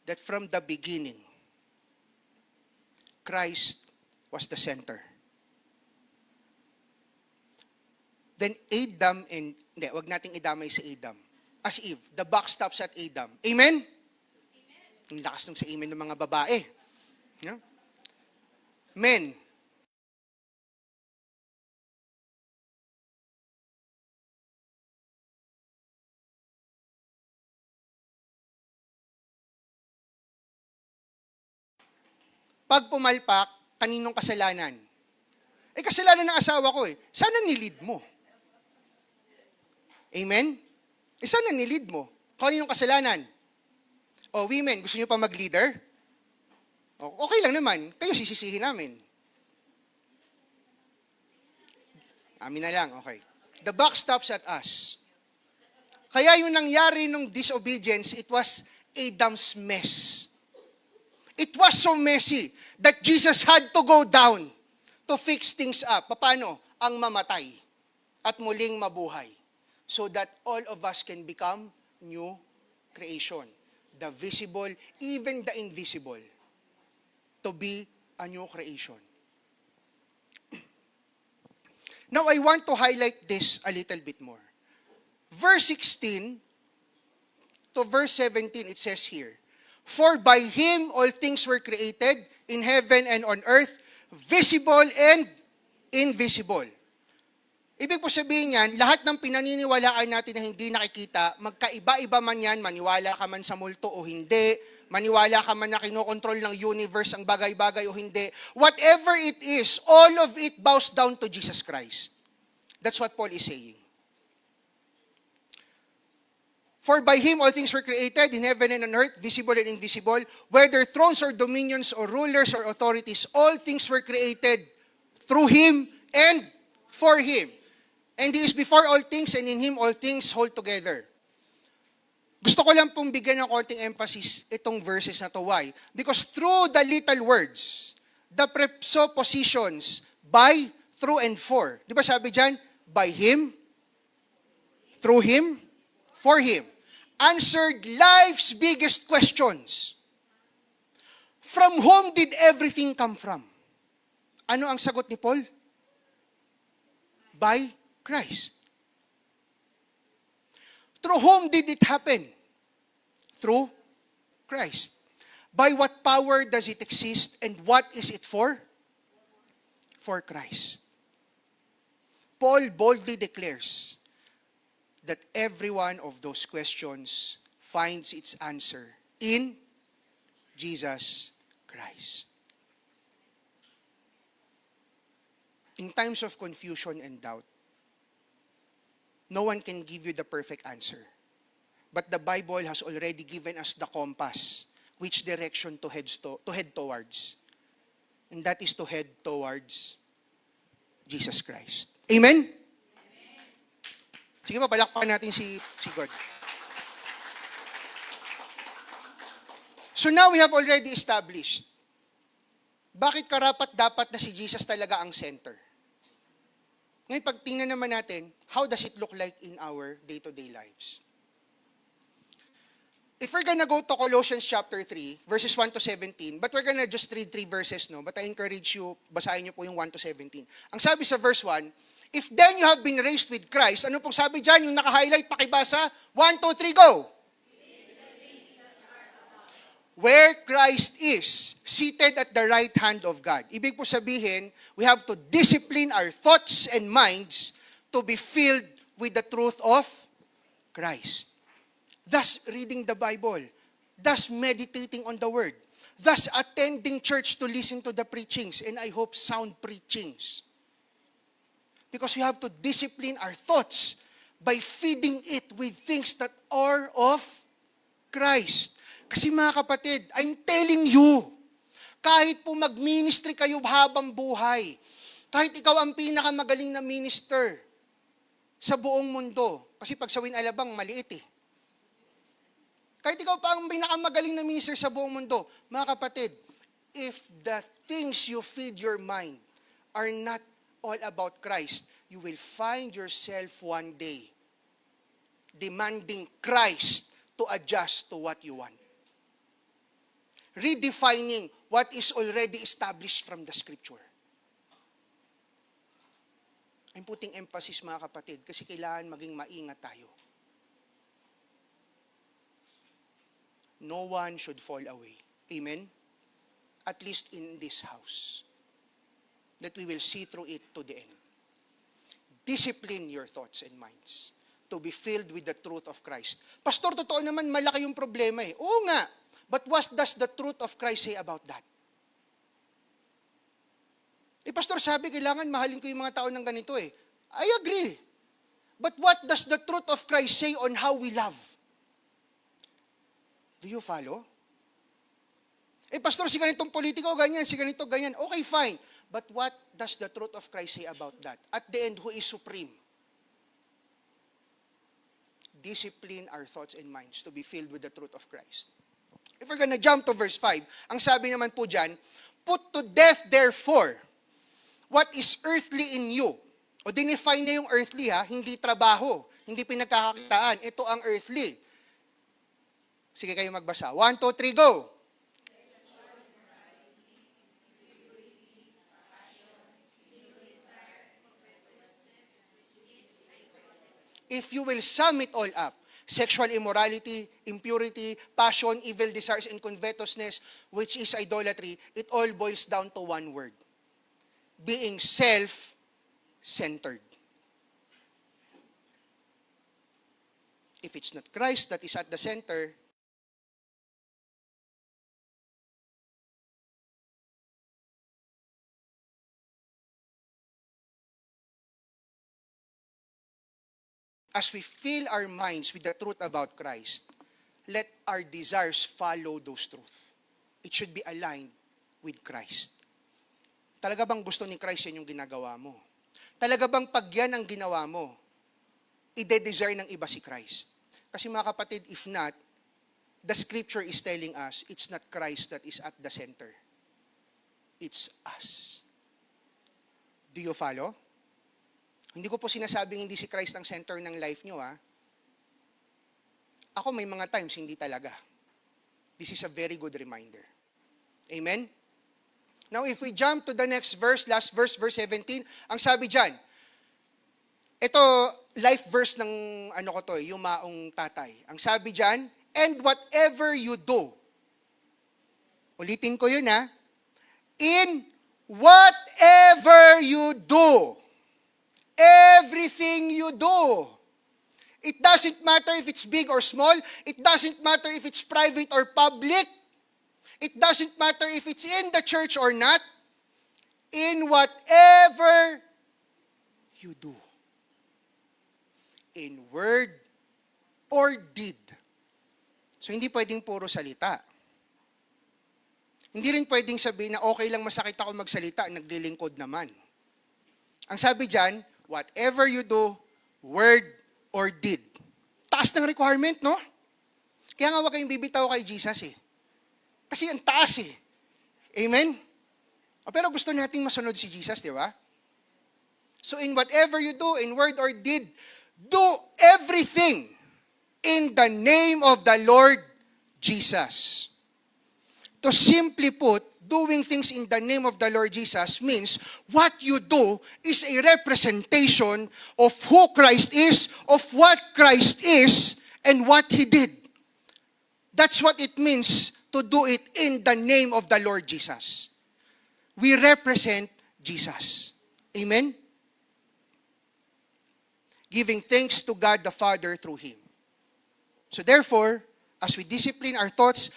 that from the beginning, Christ was the center. Then Adam and, wag nating idamay sa Adam. As Eve, the buck stops at Adam. Amen? Ang lakas ng sa amen ng mga babae. Yeah? Men, Pag pumalpak, kaninong kasalanan? Kasalanan ng asawa ko eh. Sana nilid mo. Amen? Sana nilid mo. Kaninong kasalanan? O women, gusto niyo pa mag-leader? Okay lang naman. Kayo sisisihin namin. Amin na lang, okay. The buck stops at us. Kaya yung nangyari nung disobedience, it was Adam's mess. It was so messy that Jesus had to go down to fix things up. Paano? Ang mamatay at muling mabuhay. So that all of us can become new creation. The visible, even the invisible. To be a new creation. Now, I want to highlight this a little bit more. Verse 16 to verse 17, it says here, For by Him all things were created, in heaven and on earth, visible and invisible. Ibig po sabihin yan, lahat ng pinaniniwalaan natin na hindi nakikita, magkaiba-iba man yan, maniwala ka man sa multo o hindi, maniwala ka man na kinokontrol ng universe ang bagay-bagay o hindi, whatever it is, all of it bows down to Jesus Christ. That's what Paul is saying. For by Him all things were created, in heaven and on earth, visible and invisible, whether thrones or dominions or rulers or authorities, all things were created through Him and for Him. And He is before all things, and in Him all things hold together. Gusto ko lang pong bigyan ng konting emphasis itong verses na to. Why? Because through the little words, the prepositions by, through, and for. Di ba sabi dyan? By Him, through Him, for Him. Answered life's biggest questions. From whom did everything come from? Ano ang sagot ni Paul? By Christ. Through whom did it happen? Through Christ. By what power does it exist and what is it for? For Christ. Paul boldly declares that every one of those questions finds its answer in Jesus Christ. In times of confusion and doubt, no one can give you the perfect answer. But the Bible has already given us the compass, which direction to head towards. And that is to head towards Jesus Christ. Amen? Sige pa, palakpakan natin si God. So now we have already established, bakit karapat-dapat na si Jesus talaga ang center? Ngayon, pag tingnan naman natin, how does it look like in our day-to-day lives? If we're gonna go to Colossians chapter 3, verses 1 to 17, but we're gonna just read 3 verses, no? But I encourage you, basahin niyo po yung 1 to 17. Ang sabi sa verse 1, if then you have been raised with Christ, ano pong sabi dyan? Yung naka-highlight, pakibasa, 1, 2, 3, go! Where Christ is, seated at the right hand of God. Ibig po sabihin, we have to discipline our thoughts and minds to be filled with the truth of Christ. Thus, reading the Bible. Thus, meditating on the Word. Thus, attending church to listen to the preachings, and I hope sound preachings. Because we have to discipline our thoughts by feeding it with things that are of Christ. Kasi mga kapatid, I'm telling you, kahit po mag-ministry kayo habang buhay, kahit ikaw ang pinakamagaling na minister sa buong mundo, kasi pag sa Winalabang, maliit eh. Kahit ikaw pa ang pinakamagaling na minister sa buong mundo, mga kapatid, if the things you feed your mind are not all about Christ, you will find yourself one day demanding Christ to adjust to what you want. Redefining what is already established from the Scripture. I'm putting emphasis, mga kapatid, kasi kailangan maging maingat tayo. No one should fall away. Amen? At least in this house. That we will see through it to the end. Discipline your thoughts and minds to be filled with the truth of Christ. Pastor, totoo naman, malaki yung problema eh. Oo nga. But what does the truth of Christ say about that? Pastor, sabi, kailangan mahalin ko yung mga tao ng ganito eh. I agree. But what does the truth of Christ say on how we love? Do you follow? Pastor, si ganitong politiko, ganyan, si ganito, ganyan. Okay, fine. But what does the truth of Christ say about that? At the end, who is supreme? Discipline our thoughts and minds to be filled with the truth of Christ. If we're gonna jump to verse 5, ang sabi naman po dyan, put to death therefore what is earthly in you. O dinefine niya yung earthly hindi trabaho, hindi pinagkakakitaan. Ito ang earthly. Sige kayo magbasa. 1, 2, 3, go! If you will sum it all up, sexual immorality, impurity, passion, evil desires, and covetousness, which is idolatry, it all boils down to one word. Being self-centered. If it's not Christ that is at the center, as we fill our minds with the truth about Christ, let our desires follow those truths. It should be aligned with Christ. Talaga bang gusto ni Christ yan yung ginagawa mo? Talaga bang pag yan ang ginawa mo, ide-desire ng iba si Christ? Kasi mga kapatid, if not, the scripture is telling us, it's not Christ that is at the center. It's us. Do you follow? Hindi ko po sinasabing hindi si Christ ang center ng life nyo, Ako may mga times, hindi talaga. This is a very good reminder. Amen? Now, if we jump to the next verse, last verse, verse 17, ang sabi dyan, ito, life verse ng yung maong tatay. Ang sabi dyan, and whatever you do, ulitin ko yun in whatever you do, everything you do. It doesn't matter if it's big or small. It doesn't matter if it's private or public. It doesn't matter if it's in the church or not. In whatever you do. In word or deed. So hindi pwedeng puro salita. Hindi rin pwedeng sabihin na okay lang masakit ako magsalita, naglilingkod naman. Ang sabi dyan, whatever you do, word or deed. Taas ng requirement, no? Kaya nga huwag kayong bibitaw kay Jesus Kasi ang taas Amen? Pero gusto nating masunod si Jesus, di ba? So in whatever you do, in word or deed, do everything in the name of the Lord Jesus. To simply put, doing things in the name of the Lord Jesus means what you do is a representation of who Christ is, of what Christ is, and what He did. That's what it means to do it in the name of the Lord Jesus. We represent Jesus. Amen? Giving thanks to God the Father through Him. So therefore, as we discipline our thoughts,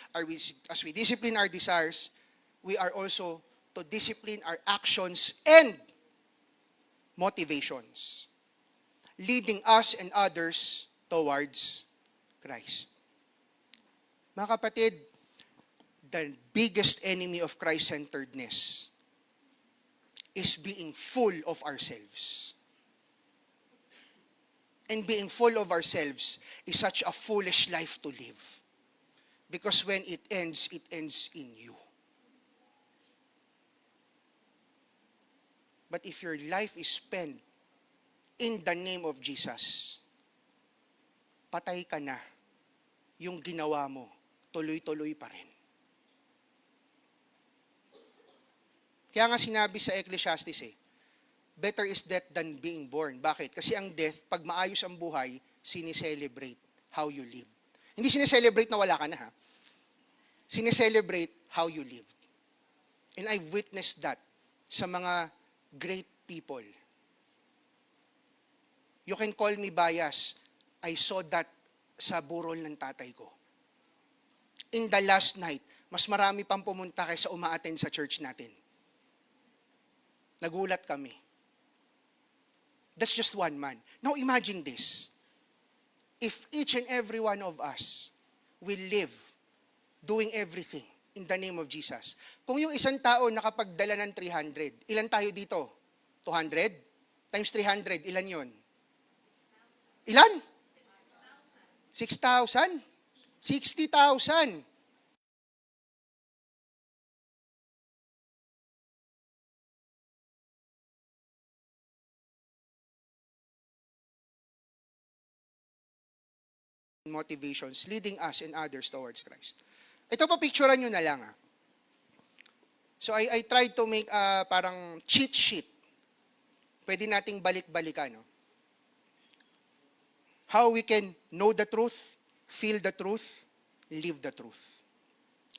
as we discipline our desires, we are also to discipline our actions and motivations, leading us and others towards Christ. Mga kapatid, the biggest enemy of Christ-centeredness is being full of ourselves. And being full of ourselves is such a foolish life to live. Because when it ends in you. But if your life is spent in the name of Jesus, patay ka na. Yung ginawa mo, tuloy-tuloy pa rin. Kaya nga sinabi sa Ecclesiastes better is death than being born. Bakit? Kasi ang death, pag maayos ang buhay, sineselebrate how you live. Hindi sineselebrate na wala ka na Sineselebrate how you lived. And I've witnessed that sa mga great people. You can call me biased. I saw that sa burol ng tatay ko. In the last night, mas marami pang pumunta kaysa umaattend sa church natin. Nagulat kami. That's just one man. Now imagine this. If each and every one of us will live doing everything in the name of Jesus. Kung yung isang tao nakapagdala ng 300, ilan tayo dito? 200? Times 300, ilan yon? Ilan? 6,000? 60,000. Motivations leading us and others towards Christ. Ito pa, picturean nyo na lang. So I tried to make parang cheat sheet. Pwede nating balik-balikan. No? How we can know the truth, feel the truth, live the truth.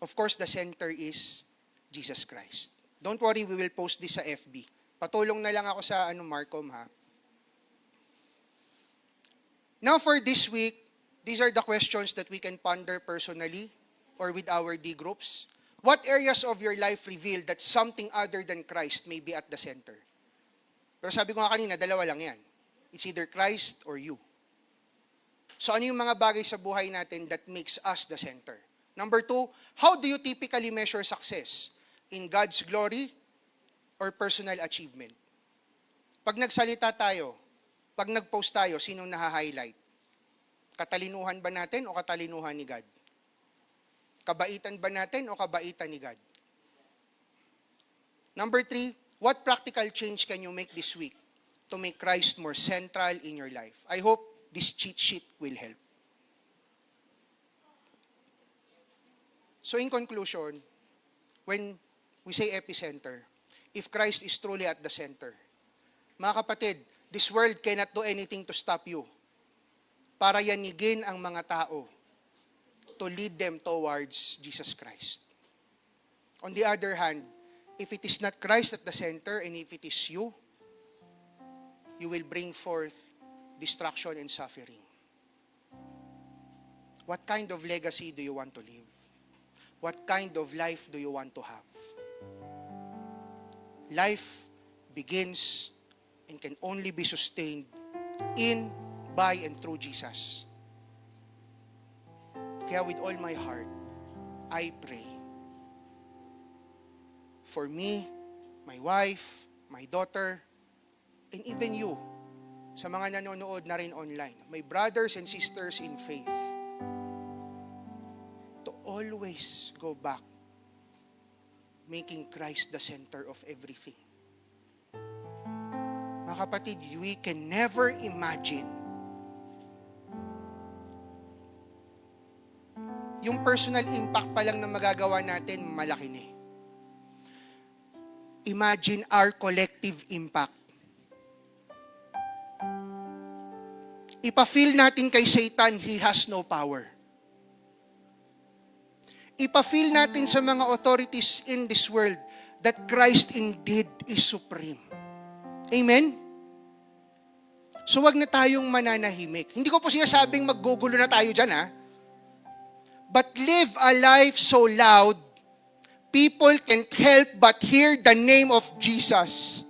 Of course, the center is Jesus Christ. Don't worry, we will post this sa FB. Patulong na lang ako sa Marcom, ha. Now for this week, these are the questions that we can ponder personally or with our D groups. What areas of your life reveal that something other than Christ may be at the center? Pero sabi ko nga kanina, dalawa lang yan. It's either Christ or you. So ano yung mga bagay sa buhay natin that makes us the center? Number 2, how do you typically measure success? In God's glory or personal achievement? Pag nagsalita tayo, pag nag-post tayo, sinong naha-highlight? Katalinuhan ba natin o katalinuhan ni God? Kabaitan ba natin o kabaitan ni God? Number 3, what practical change can you make this week to make Christ more central in your life? I hope this cheat sheet will help. So in conclusion, when we say epicenter, if Christ is truly at the center, mga kapatid, this world cannot do anything to stop you para yanigin ang mga tao to lead them towards Jesus Christ. On the other hand, if it is not Christ at the center and if it is you will bring forth destruction and suffering. What kind of legacy do you want to live? What kind of life do you want to have? Life begins and can only be sustained in, by, and through Jesus. Kaya with all my heart, I pray for me, my wife, my daughter, and even you, sa mga nanonood na rin online, my brothers and sisters in faith, to always go back, making Christ the center of everything. Mga kapatid, we can never imagine yung personal impact pa lang na magagawa natin, malaki na. Imagine our collective impact. Ipa-feel natin kay Satan, he has no power. Ipa-feel natin sa mga authorities in this world that Christ indeed is supreme. Amen? So wag na tayong mananahimik. Hindi ko po sinasabing maggugulo na tayo dyan, ha? But live a life so loud, people can't help but hear the name of Jesus.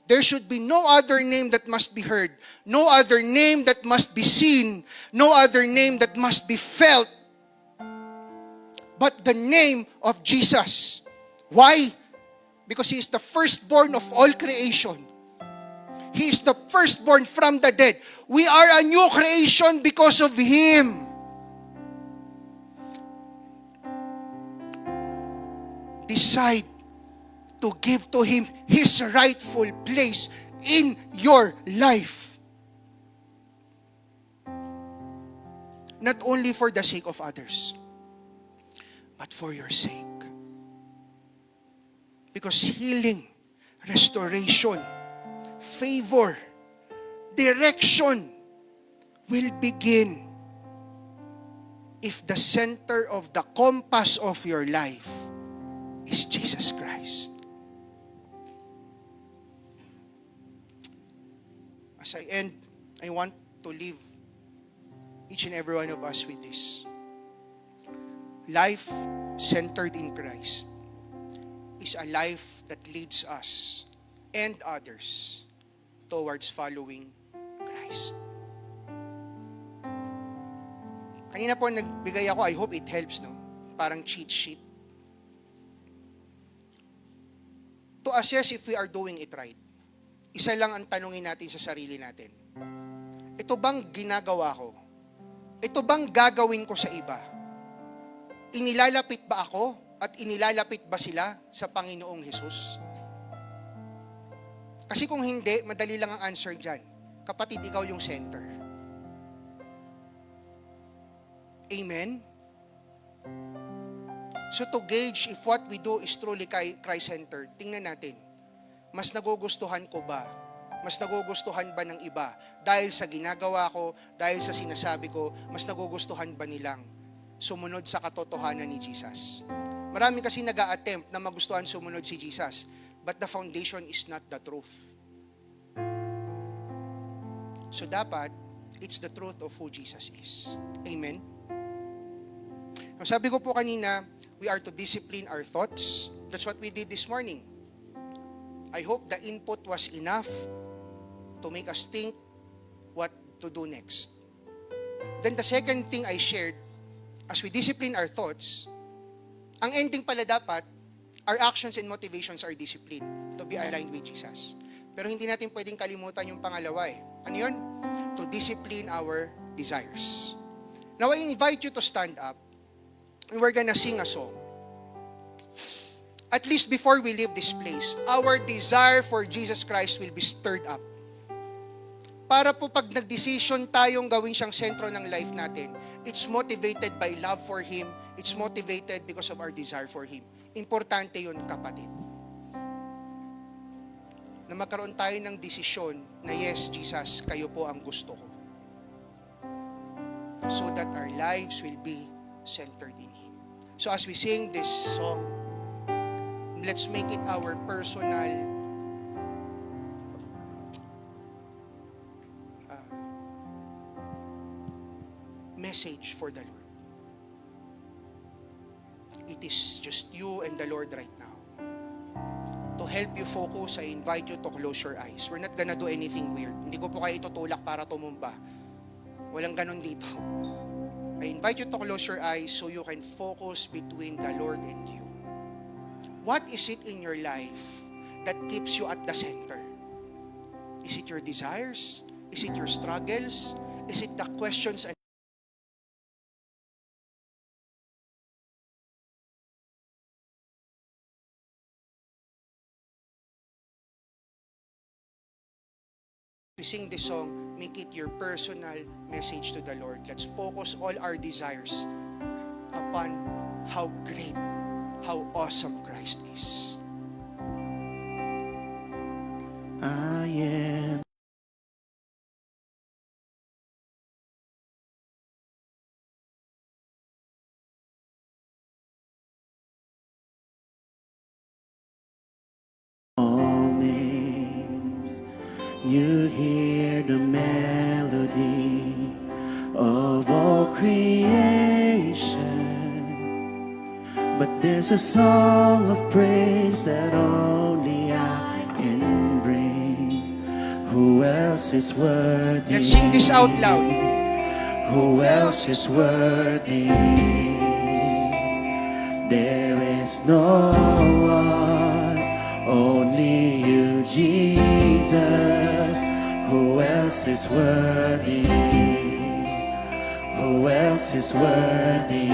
There should be no other name that must be heard, no other name that must be seen, no other name that must be felt, but the name of Jesus. Why? Because He is the firstborn of all creation. He is the firstborn from the dead. We are a new creation because of Him. Decide to give to Him His rightful place in your life. Not only for the sake of others, but for your sake. Because healing, restoration, favor, direction will begin if the center of the compass of your life is Jesus Christ. As I end, I want to leave each and every one of us with this. Life centered in Christ is a life that leads us and others towards following Christ. Kanina po nagbigay ako, I hope it helps, no? Parang cheat sheet. To assess if we are doing it right, isa lang ang tanungin natin sa sarili natin. Ito bang ginagawa ko? Ito bang gagawin ko sa iba? Inilalapit ba ako at inilalapit ba sila sa Panginoong Hesus? Kasi kung hindi, madali lang ang answer dyan. Kapatid, ikaw yung center. Amen? So to gauge if what we do is truly Christ-centered, tingnan natin, mas nagugustuhan ko ba? Mas nagugustuhan ba ng iba? Dahil sa ginagawa ko, dahil sa sinasabi ko, mas nagugustuhan ba nilang sumunod sa katotohanan ni Jesus? Marami kasi nag-a-attempt na magustuhan sumunod si Jesus, but the foundation is not the truth. So dapat, it's the truth of who Jesus is. Amen? Sabi ko po kanina, we are to discipline our thoughts. That's what we did this morning. I hope the input was enough to make us think what to do next. Then the second thing I shared, as we discipline our thoughts, ang ending pala dapat, our actions and motivations are disciplined to be aligned with Jesus. Pero hindi natin pwedeng kalimutan yung pangalawa eh. Ano yun? To discipline our desires. Now I invite you to stand up and we're gonna sing a song. At least before we leave this place, our desire for Jesus Christ will be stirred up. Para po pag nag-decision tayong gawin siyang sentro ng life natin, it's motivated by love for Him, it's motivated because of our desire for Him. Importante yun, kapatid. Na magkaroon tayo ng desisyon na yes, Jesus, kayo po ang gusto ko. So that our lives will be centered in Him. So as we sing this song, let's make it our personal message for the Lord. It is just you and the Lord right now. To help you focus, I invite you to close your eyes. We're not gonna do anything weird. Hindi ko po kayo itutulak para tumumba. Walang ganun dito. I invite you to close your eyes so you can focus between the Lord and you. What is it in your life that keeps you at the center? Is it your desires? Is it your struggles? Is it the questions and we sing this song, make it your personal message to the Lord. Let's focus all our desires upon how great, how awesome Christ is. I am all names. You hear the melody of all creation, but there's a song of praise that only I can bring. Who else is worthy? Let's sing this out loud. Who else is worthy? There is no one, only you, Jesus. Who else is worthy? Who else is worthy?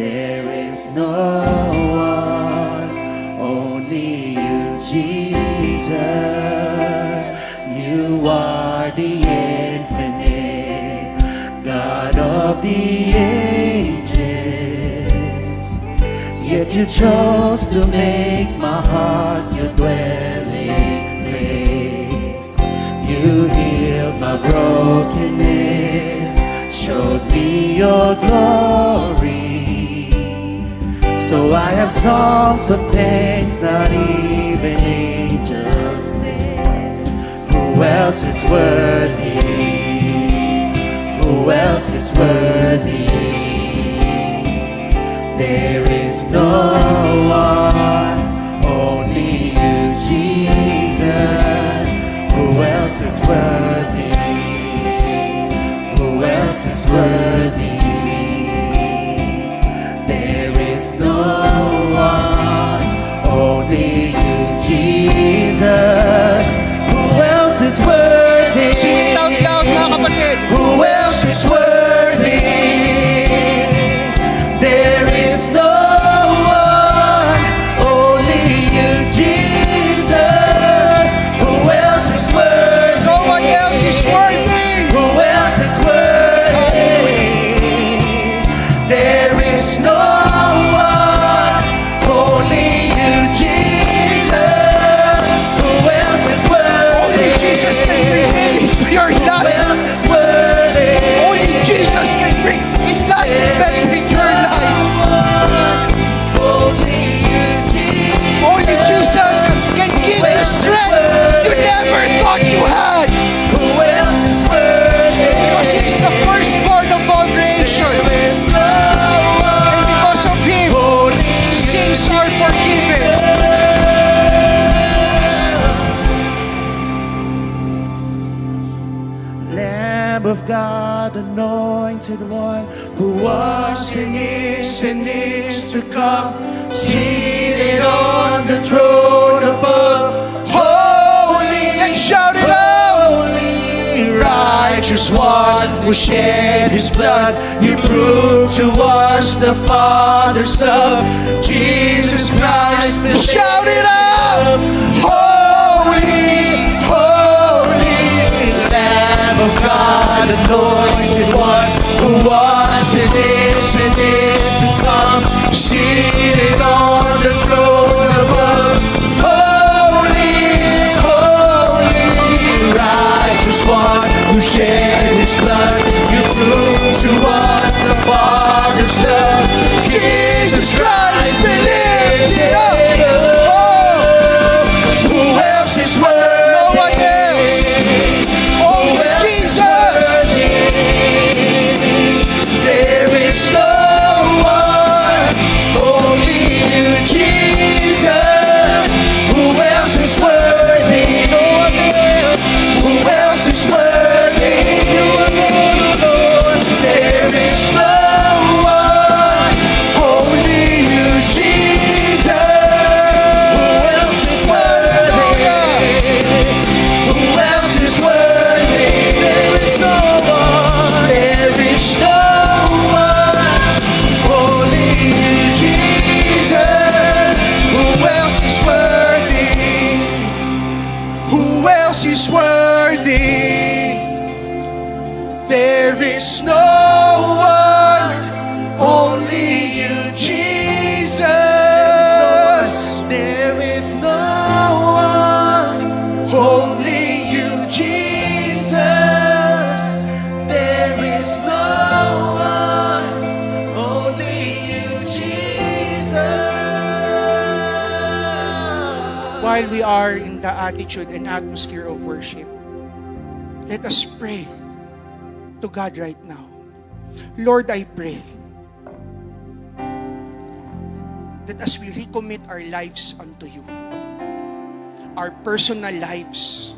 There is no one, only you, Jesus. You are the infinite God of the ages, yet you chose to make my heart your dwelling place. You healed my brokenness, showed me your glory. So I have songs of thanks, not even angels sing. Who else is worthy? Who else is worthy? There is is no one, only you, Jesus. Who else is worthy? Who else is worthy? There is no one, only you, Jesus. Who else is worthy? Sing it out loud, mga kapatid. Who else is worthy? There is no one, only you, Jesus. Who else is worthy? No one else is worthy. Who else is worthy? There is no one, only you, Jesus. Who else is worthy? Only Jesus can bring meaning to your Who life. else is worthy? Only Jesus can bring enlightenment into your life. Only you, Jesus. Only Jesus can give you strength you never thought you had. Who else is worthy? Because He is the firstborn of all creation. There is no And one, because of Him, only sins are forgiven. Lamb of God, anointed one, who was and is to come, seated on the throne above. Holy, Let's shout it out. holy, righteous one, who shed his blood. You proved to us the Father's love. Jesus Christ, the Shout it out. Holy, holy, Lamb of God, anointed one, who was and is to come, seated on the throne above. Holy, holy, righteous one, who shed his blood. You proved to us the Father's love. Jesus Christ, be lifted up. Who else is worthy? No one else. Only Jesus. There is no one, only you, Jesus. Who else is worthy? No one else. Who else is worthy? You alone, Lord. There is no one, only you, Jesus. Who else is worthy? Who else is worthy? There is no one. There is no one. Only you, Jesus. Who else is worthy? Who else is worthy? There is no one. Only you, Jesus. There is no one. Only you, Jesus. There is no one. Only you, Jesus. While we are in the attitude and atmosphere of worship, let us pray to God right now. Lord, I pray that as we recommit our lives unto you, our personal lives,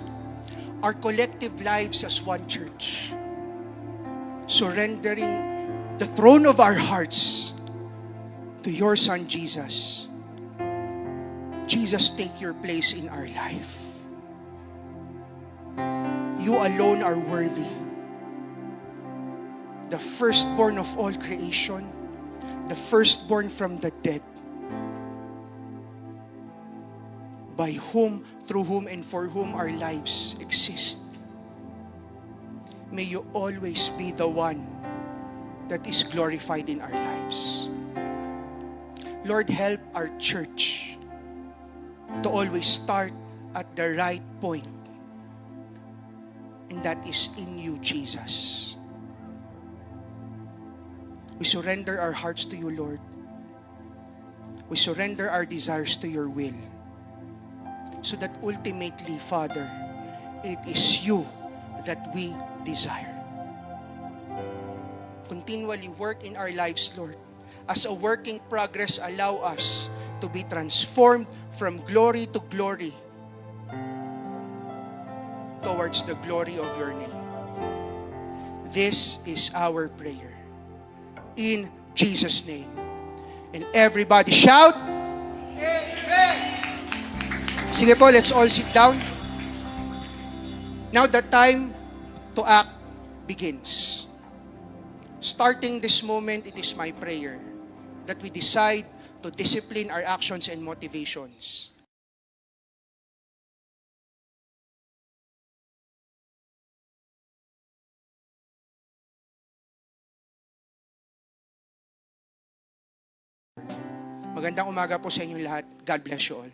our collective lives as one church, surrendering the throne of our hearts to your Son, Jesus. Jesus, take your place in our life. You alone are worthy. The firstborn of all creation, the firstborn from the dead, by whom, through whom, and for whom our lives exist. May you always be the one that is glorified in our lives. Lord, help our church to always start at the right point, and that is in you, Jesus. We surrender our hearts to you, Lord. We surrender our desires to your will, so that ultimately, Father, it is you that we desire. Continually work in our lives, Lord, as a working progress, allow us to be transformed from glory to glory towards the glory of your name. This is our prayer. In Jesus' name. And everybody shout, Amen! Sige po, let's all sit down. Now the time to act begins. Starting this moment, it is my prayer that we decide to discipline our actions and motivations. Magandang umaga po sa inyong lahat. God bless you all.